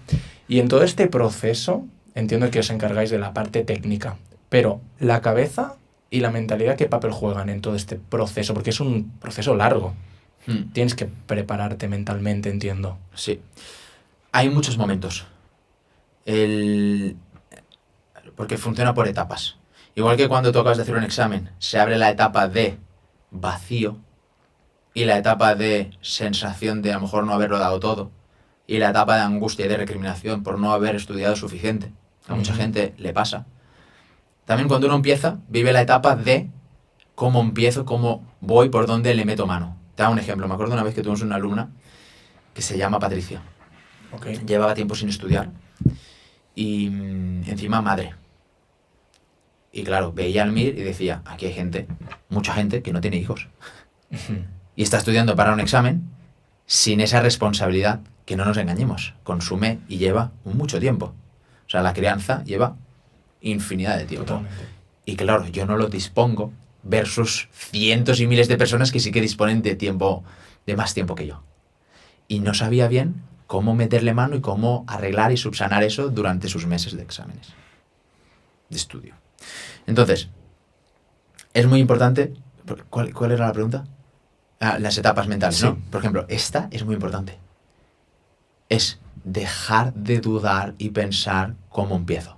Y en todo este proceso, entiendo que os encargáis de la parte técnica, pero la cabeza y la mentalidad, ¿qué papel juegan en todo este proceso? Porque es un proceso largo. Tienes que prepararte mentalmente, entiendo. Sí. Hay muchos momentos. Porque funciona por etapas. Igual que cuando tú acabas de hacer un examen, se abre la etapa de vacío y la etapa de sensación de a lo mejor no haberlo dado todo y la etapa de angustia y de recriminación por no haber estudiado suficiente. A mucha gente le pasa. También cuando uno empieza, vive la etapa de cómo empiezo, cómo voy, por dónde le meto mano. Te hago un ejemplo. Me acuerdo una vez que tuvimos una alumna que se llama Patricia. Okay. Llevaba tiempo sin estudiar y encima madre. Y claro, veía al MIR y decía, aquí hay gente, mucha gente que no tiene hijos. Y está estudiando para un examen sin esa responsabilidad, que no nos engañemos, consume y lleva mucho tiempo. O sea, la crianza lleva infinidad de tiempo. Totalmente. Y claro, yo no lo dispongo versus cientos y miles de personas que sí que disponen de tiempo, de más tiempo que yo. Y no sabía bien cómo meterle mano y cómo arreglar y subsanar eso durante sus meses de exámenes, de estudio. Entonces, es muy importante. ¿Cuál era la pregunta? Las etapas mentales, sí. ¿no? Por ejemplo, esta es muy importante. Es dejar de dudar y pensar cómo empiezo.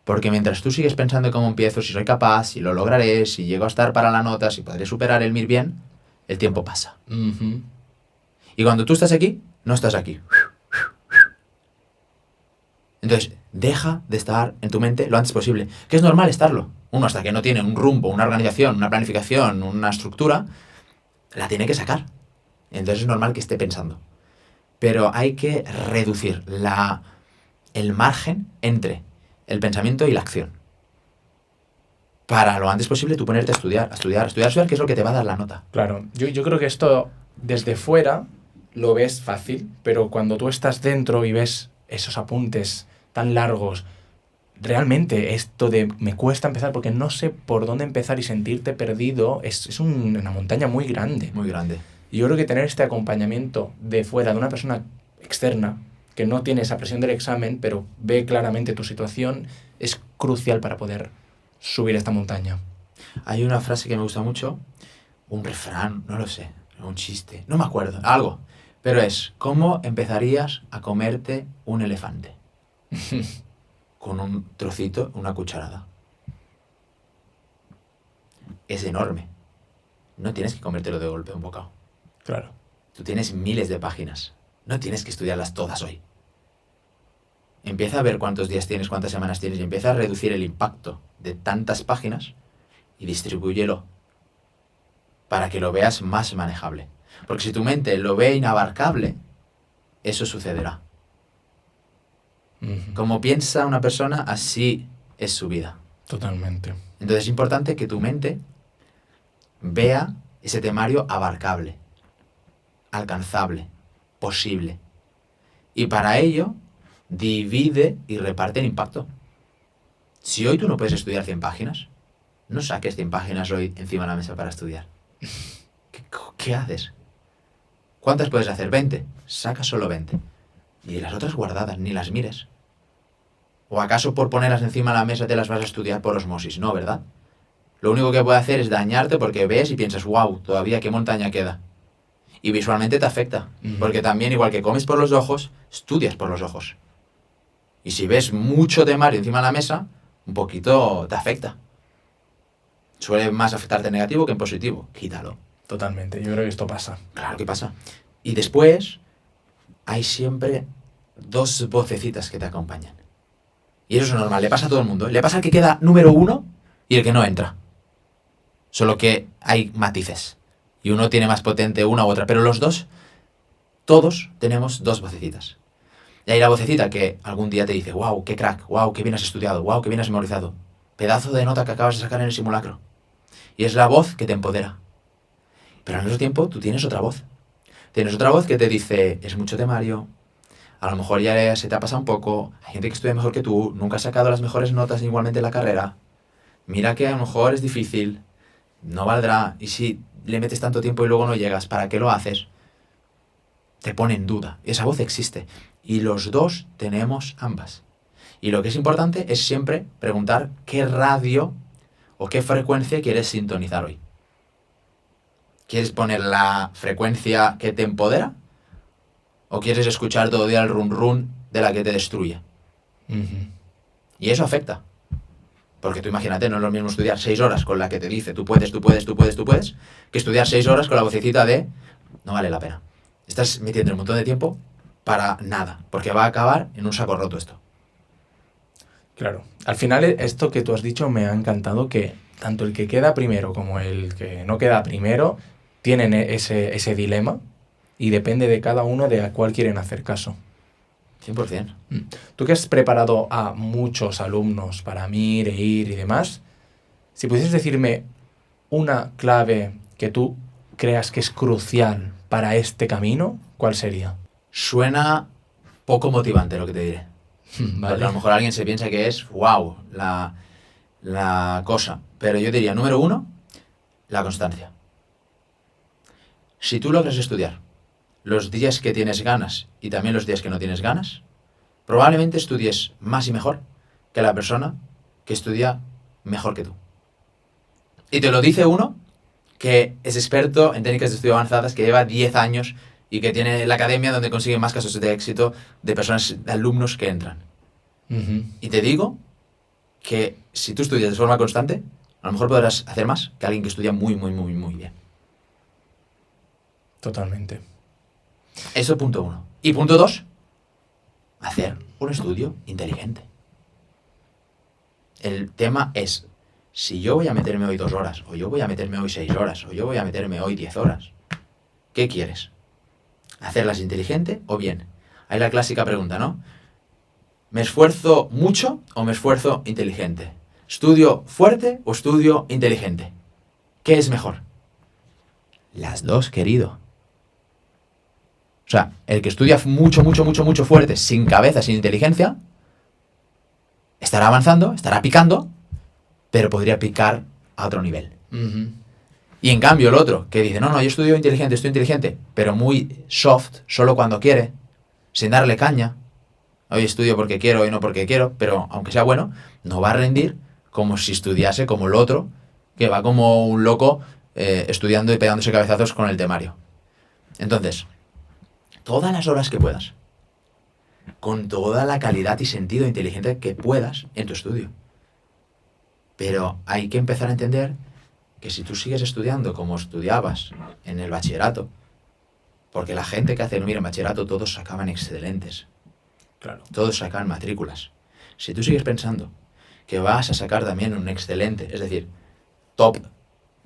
Porque mientras tú sigues pensando cómo empiezo, si soy capaz, si lo lograré, si llego a estar para la nota, si podré superar el MIR bien, el tiempo pasa. Y cuando tú estás aquí, no estás aquí. Entonces, deja de estar en tu mente lo antes posible. Que es normal estarlo. Uno, hasta que no tiene un rumbo, una organización, una planificación, una estructura, la tiene que sacar. Entonces es normal que esté pensando. Pero hay que reducir el margen entre el pensamiento y la acción. Para lo antes posible tú ponerte a estudiar, que es lo que te va a dar la nota. Claro, yo creo que esto desde fuera lo ves fácil, pero cuando tú estás dentro y ves esos apuntes tan largos, realmente esto de me cuesta empezar porque no sé por dónde empezar y sentirte perdido es una montaña muy grande. Muy grande. Y yo creo que tener este acompañamiento de fuera, de una persona externa, que no tiene esa presión del examen, pero ve claramente tu situación, es crucial para poder subir esta montaña. Hay una frase que me gusta mucho, un refrán, no lo sé, un chiste, no me acuerdo, algo. Pero es, ¿cómo empezarías a comerte un elefante? Con un trocito, una cucharada. Es enorme. No tienes que comértelo de golpe un bocado. Claro. Tú tienes miles de páginas. No tienes que estudiarlas todas hoy. Empieza a ver cuántos días tienes, cuántas semanas tienes y empieza a reducir el impacto de tantas páginas y distribúyelo para que lo veas más manejable. Porque si tu mente lo ve inabarcable, eso sucederá. Como piensa una persona, así es su vida. Totalmente. Entonces es importante que tu mente vea ese temario abarcable, alcanzable, posible. Y para ello, divide y reparte el impacto. Si hoy tú no puedes estudiar 100 páginas, no saques 100 páginas hoy encima de la mesa para estudiar. ¿Qué haces? ¿Cuántas puedes hacer? 20. Saca solo 20. Y las otras guardadas, ni las mires. ¿O acaso por ponerlas encima de la mesa te las vas a estudiar por osmosis? No, ¿verdad? Lo único que puede hacer es dañarte porque ves y piensas, wow, todavía qué montaña queda. Y visualmente te afecta. Porque también, igual que comes por los ojos, estudias por los ojos. Y si ves mucho temario encima de la mesa, un poquito te afecta. Suele más afectarte en negativo que en positivo. Quítalo. Totalmente. Yo creo que esto pasa. Claro que pasa. Y después, hay siempre dos vocecitas que te acompañan. Y eso es normal, le pasa a todo el mundo. Le pasa al que queda número 1 y el que no entra. Solo que hay matices. Y uno tiene más potente una u otra. Pero los dos, todos tenemos dos vocecitas. Y hay la vocecita que algún día te dice, wow, qué crack, wow, qué bien has estudiado, wow, qué bien has memorizado. Pedazo de nota que acabas de sacar en el simulacro. Y es la voz que te empodera. Pero al mismo tiempo tú tienes otra voz. Tienes otra voz que te dice, es mucho temario, a lo mejor ya se te ha pasado un poco, hay gente que estudia mejor que tú, nunca has sacado las mejores notas igualmente en la carrera, mira que a lo mejor es difícil, no valdrá, y si le metes tanto tiempo y luego no llegas, ¿para qué lo haces? Te pone en duda. Esa voz existe. Y los dos tenemos ambas. Y lo que es importante es siempre preguntar qué radio o qué frecuencia quieres sintonizar hoy. ¿Quieres poner la frecuencia que te empodera? ¿O quieres escuchar todo el día el run run de la que te destruye? Y eso afecta. Porque tú imagínate, no es lo mismo estudiar 6 horas con la que te dice tú puedes, que estudiar 6 horas con la vocecita de no vale la pena. Estás metiendo un montón de tiempo para nada, porque va a acabar en un saco roto esto. Claro. Al final, esto que tú has dicho me ha encantado, que tanto el que queda primero como el que no queda primero tienen ese dilema y depende de cada uno de a cuál quieren hacer caso. 100%. Tú que has preparado a muchos alumnos para MIR, EIR y demás, si pudieses decirme una clave que tú creas que es crucial para este camino, ¿cuál sería? Suena poco motivante lo que te diré. Vale. Porque a lo mejor alguien se piensa que es, wow, la cosa. Pero yo diría, número 1, la constancia. Si tú logras estudiar los días que tienes ganas y también los días que no tienes ganas, probablemente estudies más y mejor que la persona que estudia mejor que tú. Y te lo dice uno que es experto en técnicas de estudio avanzadas, que lleva 10 años y que tiene la academia donde consigue más casos de éxito de personas, de alumnos que entran. Y te digo que si tú estudias de forma constante, a lo mejor podrás hacer más que alguien que estudia muy, muy, muy, muy bien. Totalmente. Eso punto 1. Y punto 2, hacer un estudio inteligente. El tema es, si yo voy a meterme hoy 2 horas, o yo voy a meterme hoy 6 horas, o yo voy a meterme hoy 10 horas, ¿qué quieres? ¿Hacerlas inteligente o bien? Hay la clásica pregunta, ¿no? ¿Me esfuerzo mucho o me esfuerzo inteligente? ¿Estudio fuerte o estudio inteligente? ¿Qué es mejor? Las dos, querido. O sea, el que estudia mucho, mucho, mucho, mucho fuerte, sin cabeza, sin inteligencia, estará avanzando, estará picando, pero podría picar a otro nivel. Y en cambio el otro, que dice, no, yo estudio inteligente, pero muy soft, solo cuando quiere, sin darle caña. Hoy estudio porque quiero, hoy no porque quiero, pero aunque sea bueno, no va a rendir como si estudiase como el otro, que va como un loco estudiando y pegándose cabezazos con el temario. Entonces, todas las horas que puedas, con toda la calidad y sentido inteligente que puedas en tu estudio. Pero hay que empezar a entender que si tú sigues estudiando como estudiabas en el bachillerato, porque la gente que hace el MIR en bachillerato todos sacaban excelentes, Claro. todos sacaban matrículas. Si tú sigues pensando que vas a sacar también un excelente, es decir, top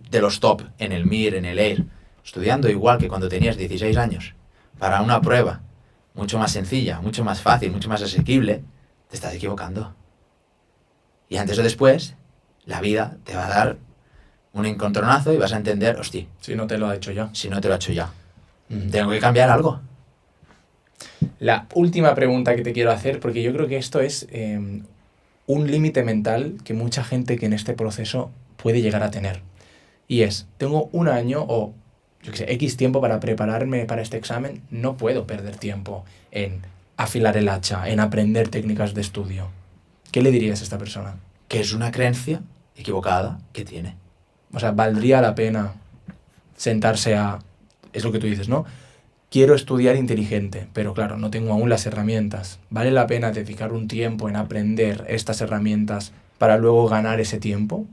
de los top en el MIR, en el EIR, estudiando igual que cuando tenías 16 años, para una prueba mucho más sencilla, mucho más fácil, mucho más asequible, te estás equivocando. Y antes o después, la vida te va a dar un encontronazo y vas a entender, hostia, Si no te lo ha hecho ya. si no te lo he hecho ya, tengo que cambiar algo. La última pregunta que te quiero hacer, porque yo creo que esto es un límite mental que mucha gente que en este proceso puede llegar a tener. Y es, tengo un año o, yo qué sé, X tiempo para prepararme para este examen, no puedo perder tiempo en afilar el hacha, en aprender técnicas de estudio. ¿Qué le dirías a esta persona? Que es una creencia equivocada que tiene. O sea, valdría la pena sentarse a... Es lo que tú dices, ¿no? Quiero estudiar inteligente, pero claro, no tengo aún las herramientas. ¿Vale la pena dedicar un tiempo en aprender estas herramientas para luego ganar ese tiempo?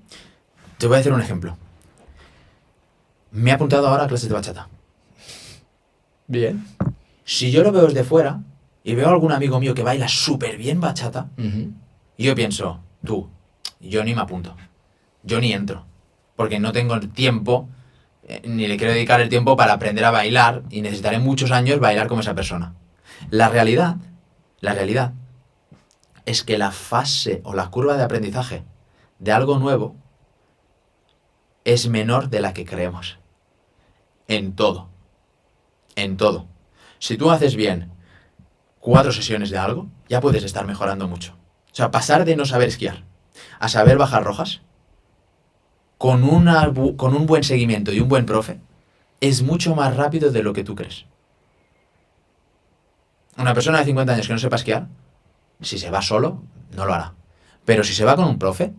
Te voy a hacer un ejemplo. Me he apuntado ahora a clases de bachata. Bien. Si yo lo veo desde fuera y veo a algún amigo mío que baila súper bien bachata, y yo pienso, yo ni me apunto, yo ni entro, porque no tengo el tiempo, ni le quiero dedicar el tiempo para aprender a bailar y necesitaré muchos años bailar como esa persona. La realidad es que la fase o la curva de aprendizaje de algo nuevo es menor de la que creemos. En todo. En todo. Si tú haces bien 4 sesiones de algo, ya puedes estar mejorando mucho. O sea, pasar de no saber esquiar a saber bajar rojas con un buen seguimiento y un buen profe es mucho más rápido de lo que tú crees. Una persona de 50 años que no sepa esquiar, si se va solo, no lo hará. Pero si se va con un profe,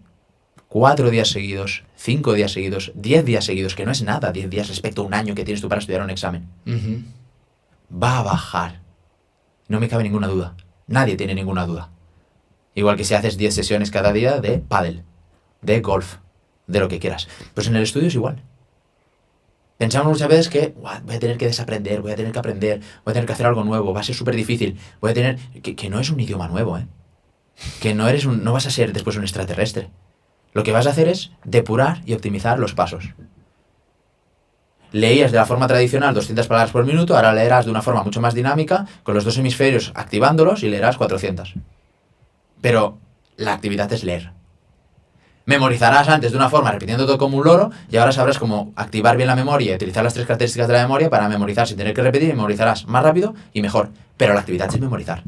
4 días seguidos, 5 días seguidos, 10 días seguidos, que no es nada, 10 días respecto a un año que tienes tú para estudiar un examen, va a bajar. No me cabe ninguna duda. Nadie tiene ninguna duda. Igual que si haces 10 sesiones cada día de pádel, de golf, de lo que quieras. Pues en el estudio es igual. Pensamos muchas veces que voy a tener que desaprender, voy a tener que aprender, voy a tener que hacer algo nuevo, va a ser súper difícil, voy a tener... Que no es un idioma nuevo, ¿eh? Que no vas a ser después un extraterrestre. Lo que vas a hacer es depurar y optimizar los pasos. Leías de la forma tradicional 200 palabras por minuto, ahora leerás de una forma mucho más dinámica, con los 2 hemisferios activándolos y leerás 400. Pero la actividad es leer. Memorizarás antes de una forma repitiendo todo como un loro y ahora sabrás cómo activar bien la memoria y utilizar las 3 características de la memoria para memorizar sin tener que repetir y memorizarás más rápido y mejor. Pero la actividad es memorizar.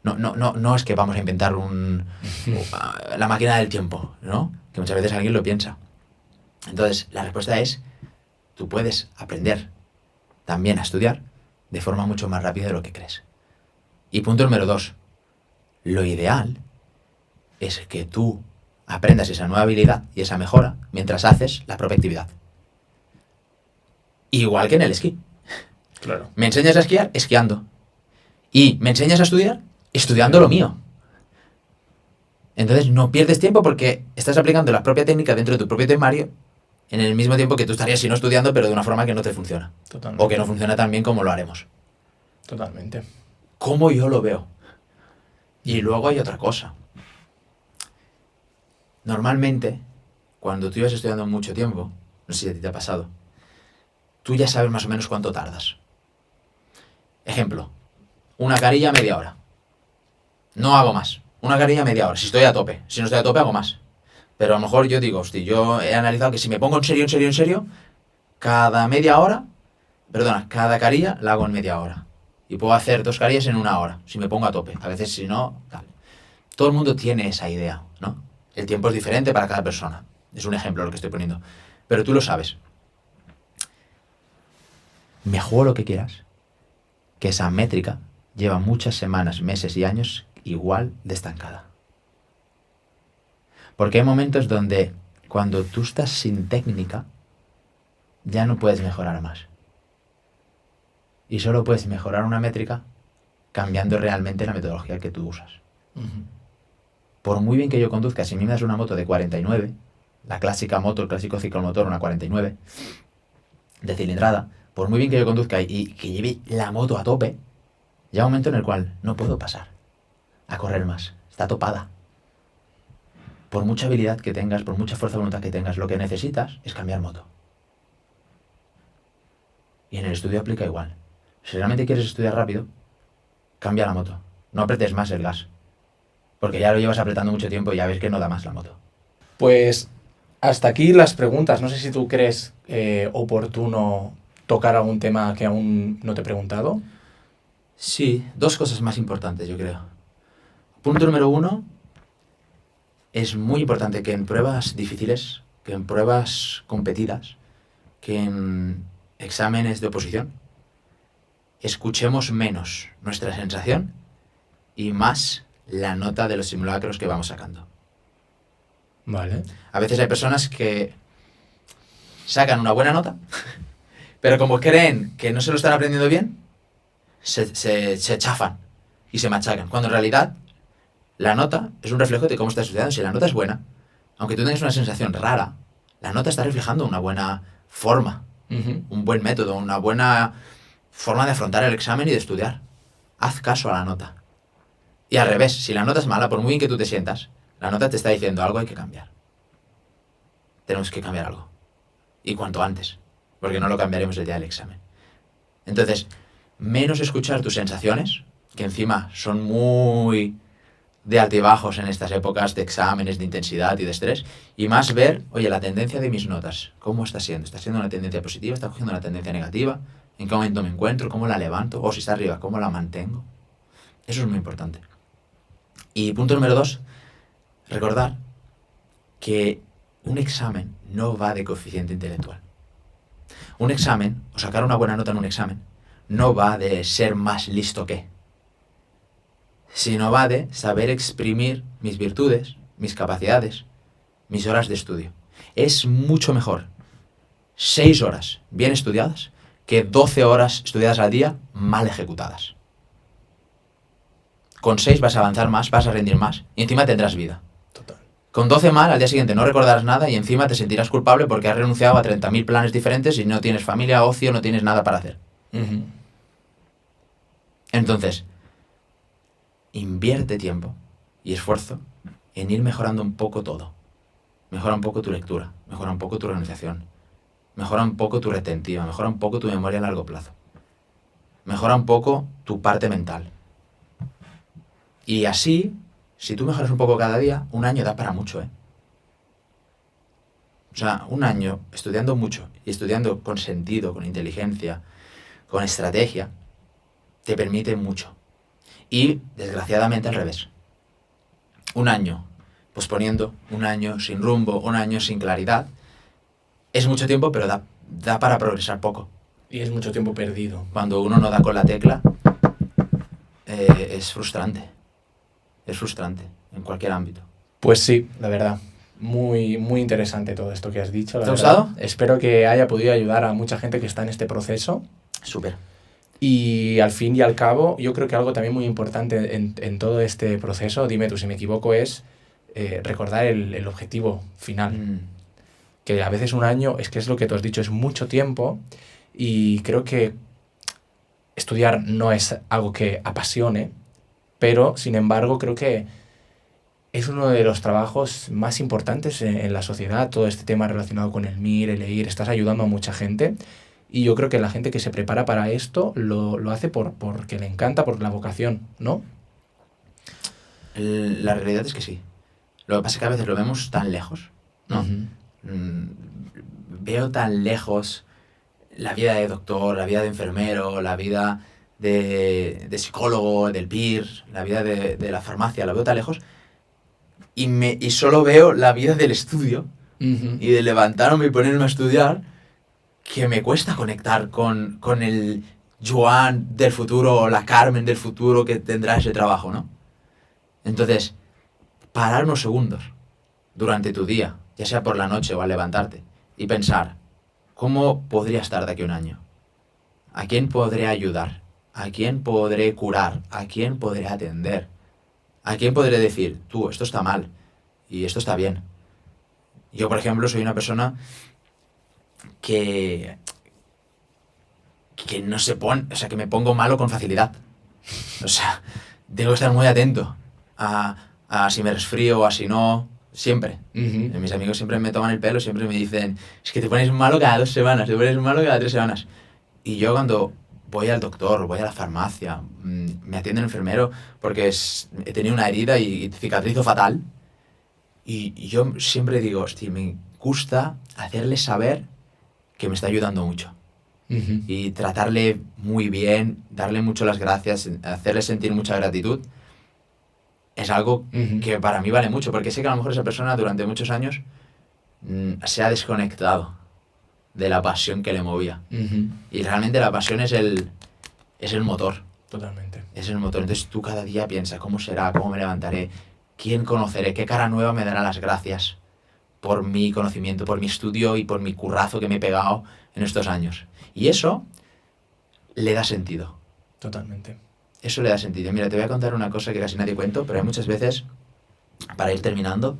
No es que vamos a inventar la máquina del tiempo, ¿no? Que muchas veces alguien lo piensa. Entonces, la respuesta es, tú puedes aprender también a estudiar de forma mucho más rápida de lo que crees. Y punto número 2. Lo ideal es que tú aprendas esa nueva habilidad y esa mejora mientras haces la propia actividad. Igual que en el esquí. Claro. Me enseñas a esquiar esquiando. Y me enseñas a estudiar estudiando lo mío. Entonces no pierdes tiempo porque estás aplicando la propia técnica dentro de tu propio temario en el mismo tiempo que tú estarías si no estudiando, pero de una forma que no te funciona. Totalmente. O que no funciona tan bien como lo haremos. Totalmente. Como yo lo veo. Y luego hay otra cosa. Normalmente, cuando tú ibas estudiando mucho tiempo, no sé si a ti te ha pasado, tú ya sabes más o menos cuánto tardas. Ejemplo, una carilla media hora. No hago más. Una carilla media hora, si estoy a tope. Si no estoy a tope, hago más. Pero a lo mejor yo digo, hostia, yo he analizado que si me pongo en serio, cada cada carilla la hago en media hora. Y puedo hacer 2 carillas en 1 hora, si me pongo a tope. A veces si no, tal. Todo el mundo tiene esa idea, ¿no? El tiempo es diferente para cada persona. Es un ejemplo lo que estoy poniendo. Pero tú lo sabes. Me juego lo que quieras, que esa métrica lleva muchas semanas, meses y años igual de estancada. Porque hay momentos donde cuando tú estás sin técnica, ya no puedes mejorar más. Y solo puedes mejorar una métrica cambiando realmente la metodología que tú usas. Por muy bien que yo conduzca, si me das una moto de 49, la clásica moto, el clásico ciclomotor, una 49, de cilindrada, por muy bien que yo conduzca y que lleve la moto a tope, llega un momento en el cual no puedo pasar a correr más. Está topada. Por mucha habilidad que tengas, por mucha fuerza de voluntad que tengas, lo que necesitas es cambiar moto. Y en el estudio aplica igual. Si realmente quieres estudiar rápido, cambia la moto. No apretes más el gas. Porque ya lo llevas apretando mucho tiempo y ya ves que no da más la moto. Pues hasta aquí las preguntas. No sé si tú crees oportuno tocar algún tema que aún no te he preguntado. Sí, 2 cosas más importantes, yo creo. Punto número 1. Es muy importante que en pruebas difíciles, que en pruebas competidas, que en exámenes de oposición, escuchemos menos nuestra sensación y más la nota de los simulacros que vamos sacando. Vale. A veces hay personas que sacan una buena nota, pero como creen que no se lo están aprendiendo bien, se chafan y se machacan. Cuando en realidad la nota es un reflejo de cómo estás estudiando. Si la nota es buena, aunque tú tengas una sensación rara, la nota está reflejando una buena forma, un buen método, una buena forma de afrontar el examen y de estudiar. Haz caso a la nota. Y al revés, si la nota es mala, por muy bien que tú te sientas, la nota te está diciendo algo hay que cambiar. Tenemos que cambiar algo. Y cuanto antes, porque no lo cambiaremos el día del examen. Entonces, menos escuchar tus sensaciones, que encima son muy de altibajos en estas épocas de exámenes, de intensidad y de estrés, y más ver, oye, la tendencia de mis notas, ¿cómo está siendo? ¿Está siendo una tendencia positiva? ¿Está cogiendo una tendencia negativa? ¿En qué momento me encuentro? ¿Cómo la levanto? O si está arriba, ¿cómo la mantengo? Eso es muy importante. Y punto número 2, recordar que un examen no va de coeficiente intelectual. Un examen, o sacar una buena nota en un examen, no va de ser más listo que, sino va de saber exprimir mis virtudes, mis capacidades, mis horas de estudio. Es mucho mejor 6 horas bien estudiadas que 12 horas estudiadas al día mal ejecutadas. Con 6 vas a avanzar más, vas a rendir más y encima tendrás vida. Total. Con 12 mal, al día siguiente no recordarás nada y encima te sentirás culpable porque has renunciado a 30.000 planes diferentes y no tienes familia, ocio, no tienes nada para hacer. Uh-huh. Entonces, invierte tiempo y esfuerzo en ir mejorando un poco todo. Mejora un poco tu lectura, mejora un poco tu organización, mejora un poco tu retentiva, mejora un poco tu memoria a largo plazo, mejora un poco tu parte mental. Y así, si tú mejoras un poco cada día, un año da para mucho, ¿eh? O sea, un año estudiando mucho y estudiando con sentido, con inteligencia, con estrategia, te permite mucho. Y, desgraciadamente, al revés. Un año posponiendo, un año sin rumbo, un año sin claridad, es mucho tiempo, pero da para progresar poco. Y es mucho tiempo perdido. Cuando uno no da con la tecla, es frustrante. Es frustrante, en cualquier ámbito. Pues sí, la verdad. Muy, muy interesante todo esto que has dicho. ¿Te ha gustado? Espero que haya podido ayudar a mucha gente que está en este proceso. Súper. Y al fin y al cabo, yo creo que algo también muy importante en todo este proceso, dime tú si me equivoco, es recordar el objetivo final. Que a veces un año, es que es lo que tú has dicho, es mucho tiempo y creo que estudiar no es algo que apasione, pero sin embargo creo que es uno de los trabajos más importantes en la sociedad, todo este tema relacionado con el MIR, el EIR, estás ayudando a mucha gente. Y yo creo que la gente que se prepara para esto lo hace porque le encanta, por la vocación, ¿no? La realidad es que sí. Lo que pasa es que a veces lo vemos tan lejos, ¿no? Uh-huh. Veo tan lejos la vida de doctor, la vida de enfermero, la vida de psicólogo, del PIR, la vida de la farmacia, la veo tan lejos y solo veo la vida del estudio Uh-huh. y de levantarme y ponerme a estudiar, que me cuesta conectar con el Joan del futuro o la Carmen del futuro que tendrá ese trabajo, ¿no? Entonces, parar unos segundos durante tu día, ya sea por la noche o al levantarte, y pensar, ¿cómo podría estar de aquí a un año? ¿A quién podré ayudar? ¿A quién podré curar? ¿A quién podré atender? ¿A quién podré decir, tú, esto está mal y esto está bien? Yo, por ejemplo, soy una persona que no se pone, o sea, que me pongo malo con facilidad. O sea, tengo que estar muy atento a si me resfrío o a si no, siempre. Uh-huh. Mis amigos siempre me toman el pelo, siempre me dicen, es que te pones malo cada 2 semanas, te pones malo cada 3 semanas. Y yo cuando voy al doctor, voy a la farmacia, me atiende el enfermero porque he tenido una herida y cicatrizo fatal. Y yo siempre digo, hostia, me gusta hacerle saber que me está ayudando mucho. Uh-huh. Y tratarle muy bien, darle mucho las gracias, hacerle sentir mucha gratitud, es algo Uh-huh. que para mí vale mucho, porque sé que a lo mejor esa persona durante muchos años se ha desconectado de la pasión que le movía. Uh-huh. Y realmente la pasión es el motor. Totalmente. Es el motor. Entonces tú cada día piensas, ¿cómo será? ¿Cómo me levantaré? ¿Quién conoceré? ¿Qué cara nueva me dará las gracias por mi conocimiento, por mi estudio y por mi currazo que me he pegado en estos años? Y eso le da sentido. Totalmente. Eso le da sentido. Mira, te voy a contar una cosa que casi nadie cuento, pero hay muchas veces, para ir terminando,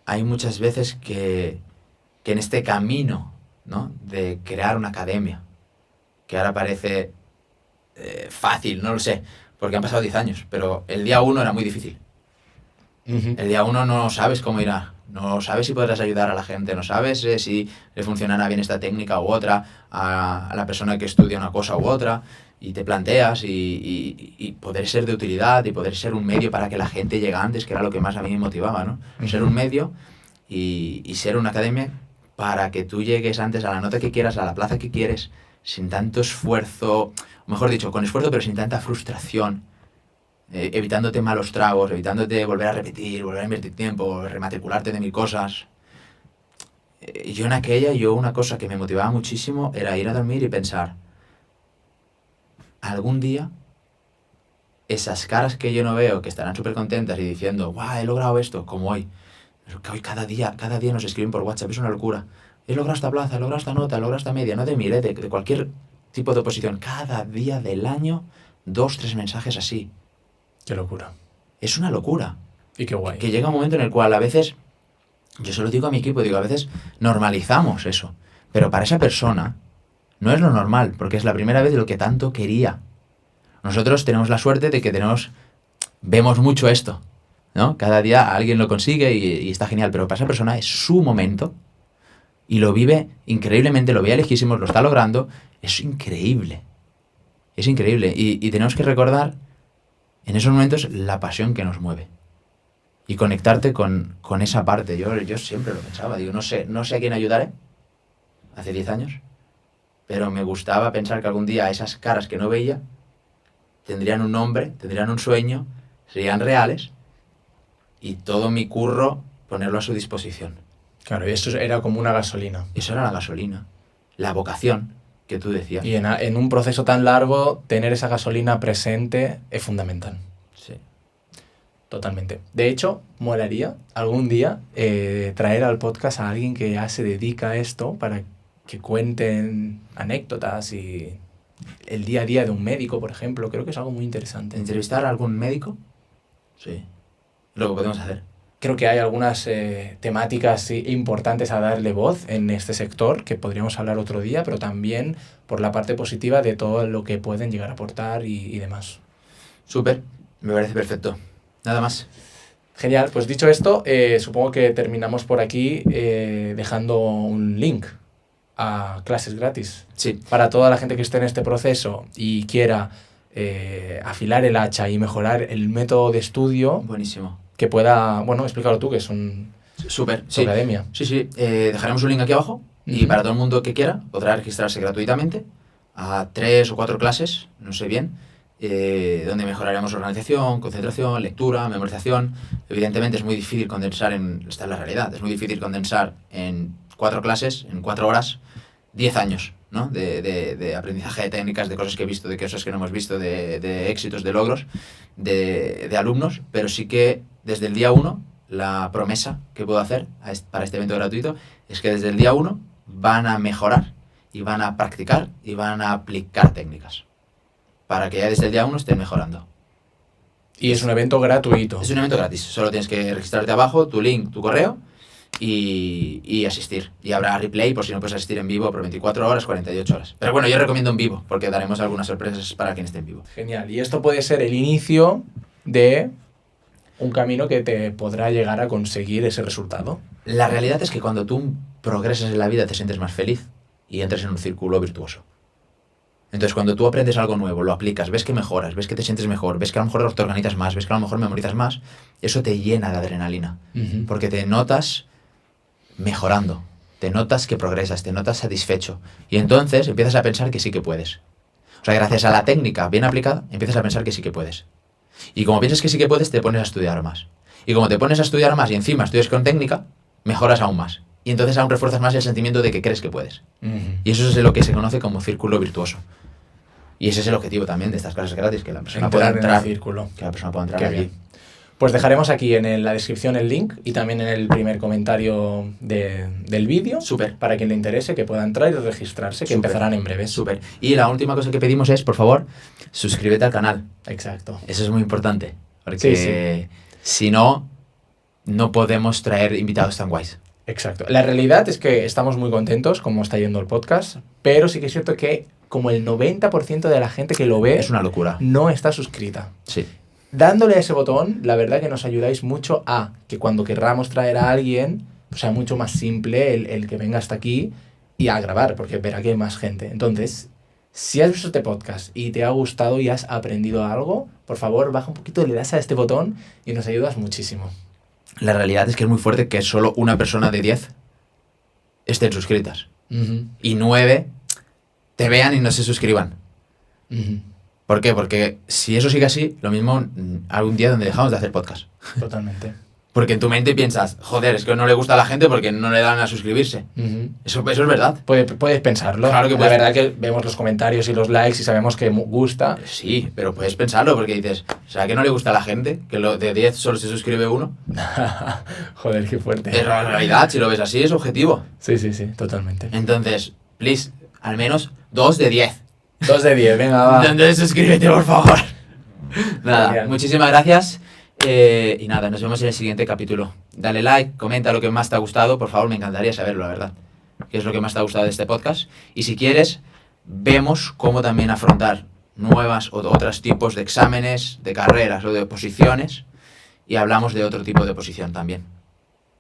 hay muchas veces que en este camino, ¿no?, de crear una academia, que ahora parece fácil, no lo sé, porque han pasado 10 años, pero el día 1 era muy difícil. Uh-huh. El día 1 no sabes cómo irá, no sabes si podrás ayudar a la gente, no sabes si le funcionará bien esta técnica u otra, a la persona que estudia una cosa u otra. y te planteas y poder ser de utilidad y poder ser un medio para que la gente llegue antes, que era lo que más a mí me motivaba, ¿no? Ser un medio y ser una academia para que tú llegues antes a la nota que quieras, a la plaza que quieres, sin tanto esfuerzo, o mejor dicho, con esfuerzo pero sin tanta frustración, evitándote malos tragos, evitándote volver a repetir, volver a invertir tiempo, rematricularte de mil cosas. Yo una cosa que me motivaba muchísimo era ir a dormir y pensar, algún día esas caras que yo no veo, que estarán súper contentas y diciendo, guau, he logrado esto, como hoy. Que hoy cada día nos escriben por WhatsApp, es una locura. He logrado esta plaza, he logrado esta nota, he logrado esta media, no de mí, de cualquier tipo de oposición. Cada día del año, 2, 3 mensajes así. Qué locura. Es una locura. Y qué guay. Que llega un momento en el cual a veces, yo se lo digo a mi equipo, digo, a veces normalizamos eso. Pero para esa persona no es lo normal, porque es la primera vez de lo que tanto quería. Nosotros tenemos la suerte de que vemos mucho esto, ¿no? Cada día alguien lo consigue y está genial, pero para esa persona es su momento y lo vive increíblemente, lo veía lejísimos, lo está logrando, es increíble. Es increíble. Y tenemos que recordar en esos momentos la pasión que nos mueve. Y conectarte con esa parte. Yo siempre lo pensaba. Digo, no sé a quién ayudaré. Hace 10 años. Pero me gustaba pensar que algún día esas caras que no veía tendrían un nombre, tendrían un sueño, serían reales. Y todo mi curro ponerlo a su disposición. Claro, y eso era como una gasolina. Eso era la gasolina. La vocación que tú decías. Y en un proceso tan largo, tener esa gasolina presente es fundamental. Sí. Totalmente. De hecho, molaría algún día traer al podcast a alguien que ya se dedica a esto para que cuenten anécdotas y el día a día de un médico, por ejemplo. Creo que es algo muy interesante. ¿Entrevistar a algún médico? Sí. Lo que podemos hacer. Creo que hay algunas temáticas importantes a darle voz en este sector que podríamos hablar otro día, pero también por la parte positiva de todo lo que pueden llegar a aportar y demás. Súper, me parece perfecto. Nada más. Genial, pues dicho esto, supongo que terminamos por aquí dejando un link a clases gratis. Sí. Para toda la gente que esté en este proceso y quiera afilar el hacha y mejorar el método de estudio. Buenísimo. Que pueda, bueno, explícalo tú, que es un... Súper, sí. Academia. Sí. Dejaremos un link aquí abajo y para todo el mundo que quiera podrá registrarse gratuitamente a 3 o 4 clases, no sé bien, donde mejoraremos organización, concentración, lectura, memorización. Evidentemente es muy difícil condensar esta es la realidad, es muy difícil condensar en 4 clases, en 4 horas, 10 años, ¿no? de aprendizaje de técnicas, de cosas que he visto, de cosas que no hemos visto, de éxitos, de logros, de alumnos, pero sí que desde el día 1, la promesa que puedo hacer para este evento gratuito es que desde el día 1 van a mejorar y van a practicar y van a aplicar técnicas para que ya desde el día 1 estén mejorando. Y es un evento gratuito. Es un evento gratis, solo tienes que registrarte abajo, tu link, tu correo y asistir. Y habrá replay por si no puedes asistir en vivo por 24 horas, 48 horas. Pero bueno, yo recomiendo en vivo porque daremos algunas sorpresas para quien esté en vivo. Genial. Y esto puede ser el inicio de un camino que te podrá llegar a conseguir ese resultado. La realidad es que cuando tú progresas en la vida te sientes más feliz y entras en un círculo virtuoso. Entonces, cuando tú aprendes algo nuevo, lo aplicas, ves que mejoras, ves que te sientes mejor, ves que a lo mejor te organizas más, ves que a lo mejor memorizas más, eso te llena de adrenalina. Uh-huh. Porque te notas mejorando, te notas que progresas, te notas satisfecho. Y entonces empiezas a pensar que sí que puedes. O sea, gracias a la técnica bien aplicada, empiezas a pensar que sí que puedes. Y como piensas que sí que puedes, te pones a estudiar más. Y como te pones a estudiar más y encima estudias con técnica, mejoras aún más. Y entonces aún refuerzas más el sentimiento de que crees que puedes. Uh-huh. Y eso es lo que se conoce como círculo virtuoso. Y ese es el objetivo también de estas clases gratis, que la persona pueda entrar. En el círculo. Que la persona pueda entrar Qué allí. bien. Pues dejaremos aquí en la descripción el link y también en el primer comentario del vídeo. Súper. Para quien le interese, que pueda entrar y registrarse, que Súper. empezarán en breve. Súper. Y la última cosa que pedimos es, por favor, suscríbete al canal. Exacto. Eso es muy importante. Porque si no, no podemos traer invitados tan guays. Exacto. La realidad es que estamos muy contentos como está yendo el podcast, pero sí que es cierto que como el 90% de la gente que lo ve Es una locura. no está suscrita. Sí. Dándole a ese botón, la verdad que nos ayudáis mucho a que cuando querramos traer a alguien, pues sea mucho más simple el que venga hasta aquí y a grabar, porque verá que hay más gente. Entonces, Si has visto este podcast y te ha gustado y has aprendido algo, por favor, baja un poquito, le das a este botón y nos ayudas muchísimo. La realidad es que es muy fuerte que solo una persona de 10 estén suscritas. Ujú, Y 9 te vean y no se suscriban. ujú. ¿Por qué? Porque si eso sigue así, lo mismo algún día donde dejamos de hacer podcast. Totalmente. Porque en tu mente piensas, joder, es que no le gusta a la gente porque no le dan a suscribirse. Ujú. Eso es verdad. Puedes pensarlo. Claro que La puedes. verdad que vemos los comentarios y los likes y sabemos que gusta. Sí, pero puedes pensarlo porque dices, ¿será que no le gusta a la gente? Que de 10 solo se suscribe uno. Joder, qué fuerte. Pero en realidad, si lo ves así, es objetivo. Sí, sí, sí, totalmente. Entonces, please, al menos 2 de 10. 2 de 10, venga, va. Entonces suscríbete, por favor. Nada, Genial. muchísimas gracias. Y nada, nos vemos en el siguiente capítulo. Dale like, comenta lo que más te ha gustado. Por favor, me encantaría saberlo, la verdad. ¿Qué es lo que más te ha gustado de este podcast? Y si quieres, vemos cómo también afrontar nuevas o otros tipos de exámenes, de carreras o de oposiciones. Y hablamos de otro tipo de oposición también.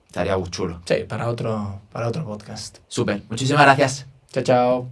Estaría muy chulo. Sí, para otro podcast. Súper. Muchísimas gracias. Chao, chao.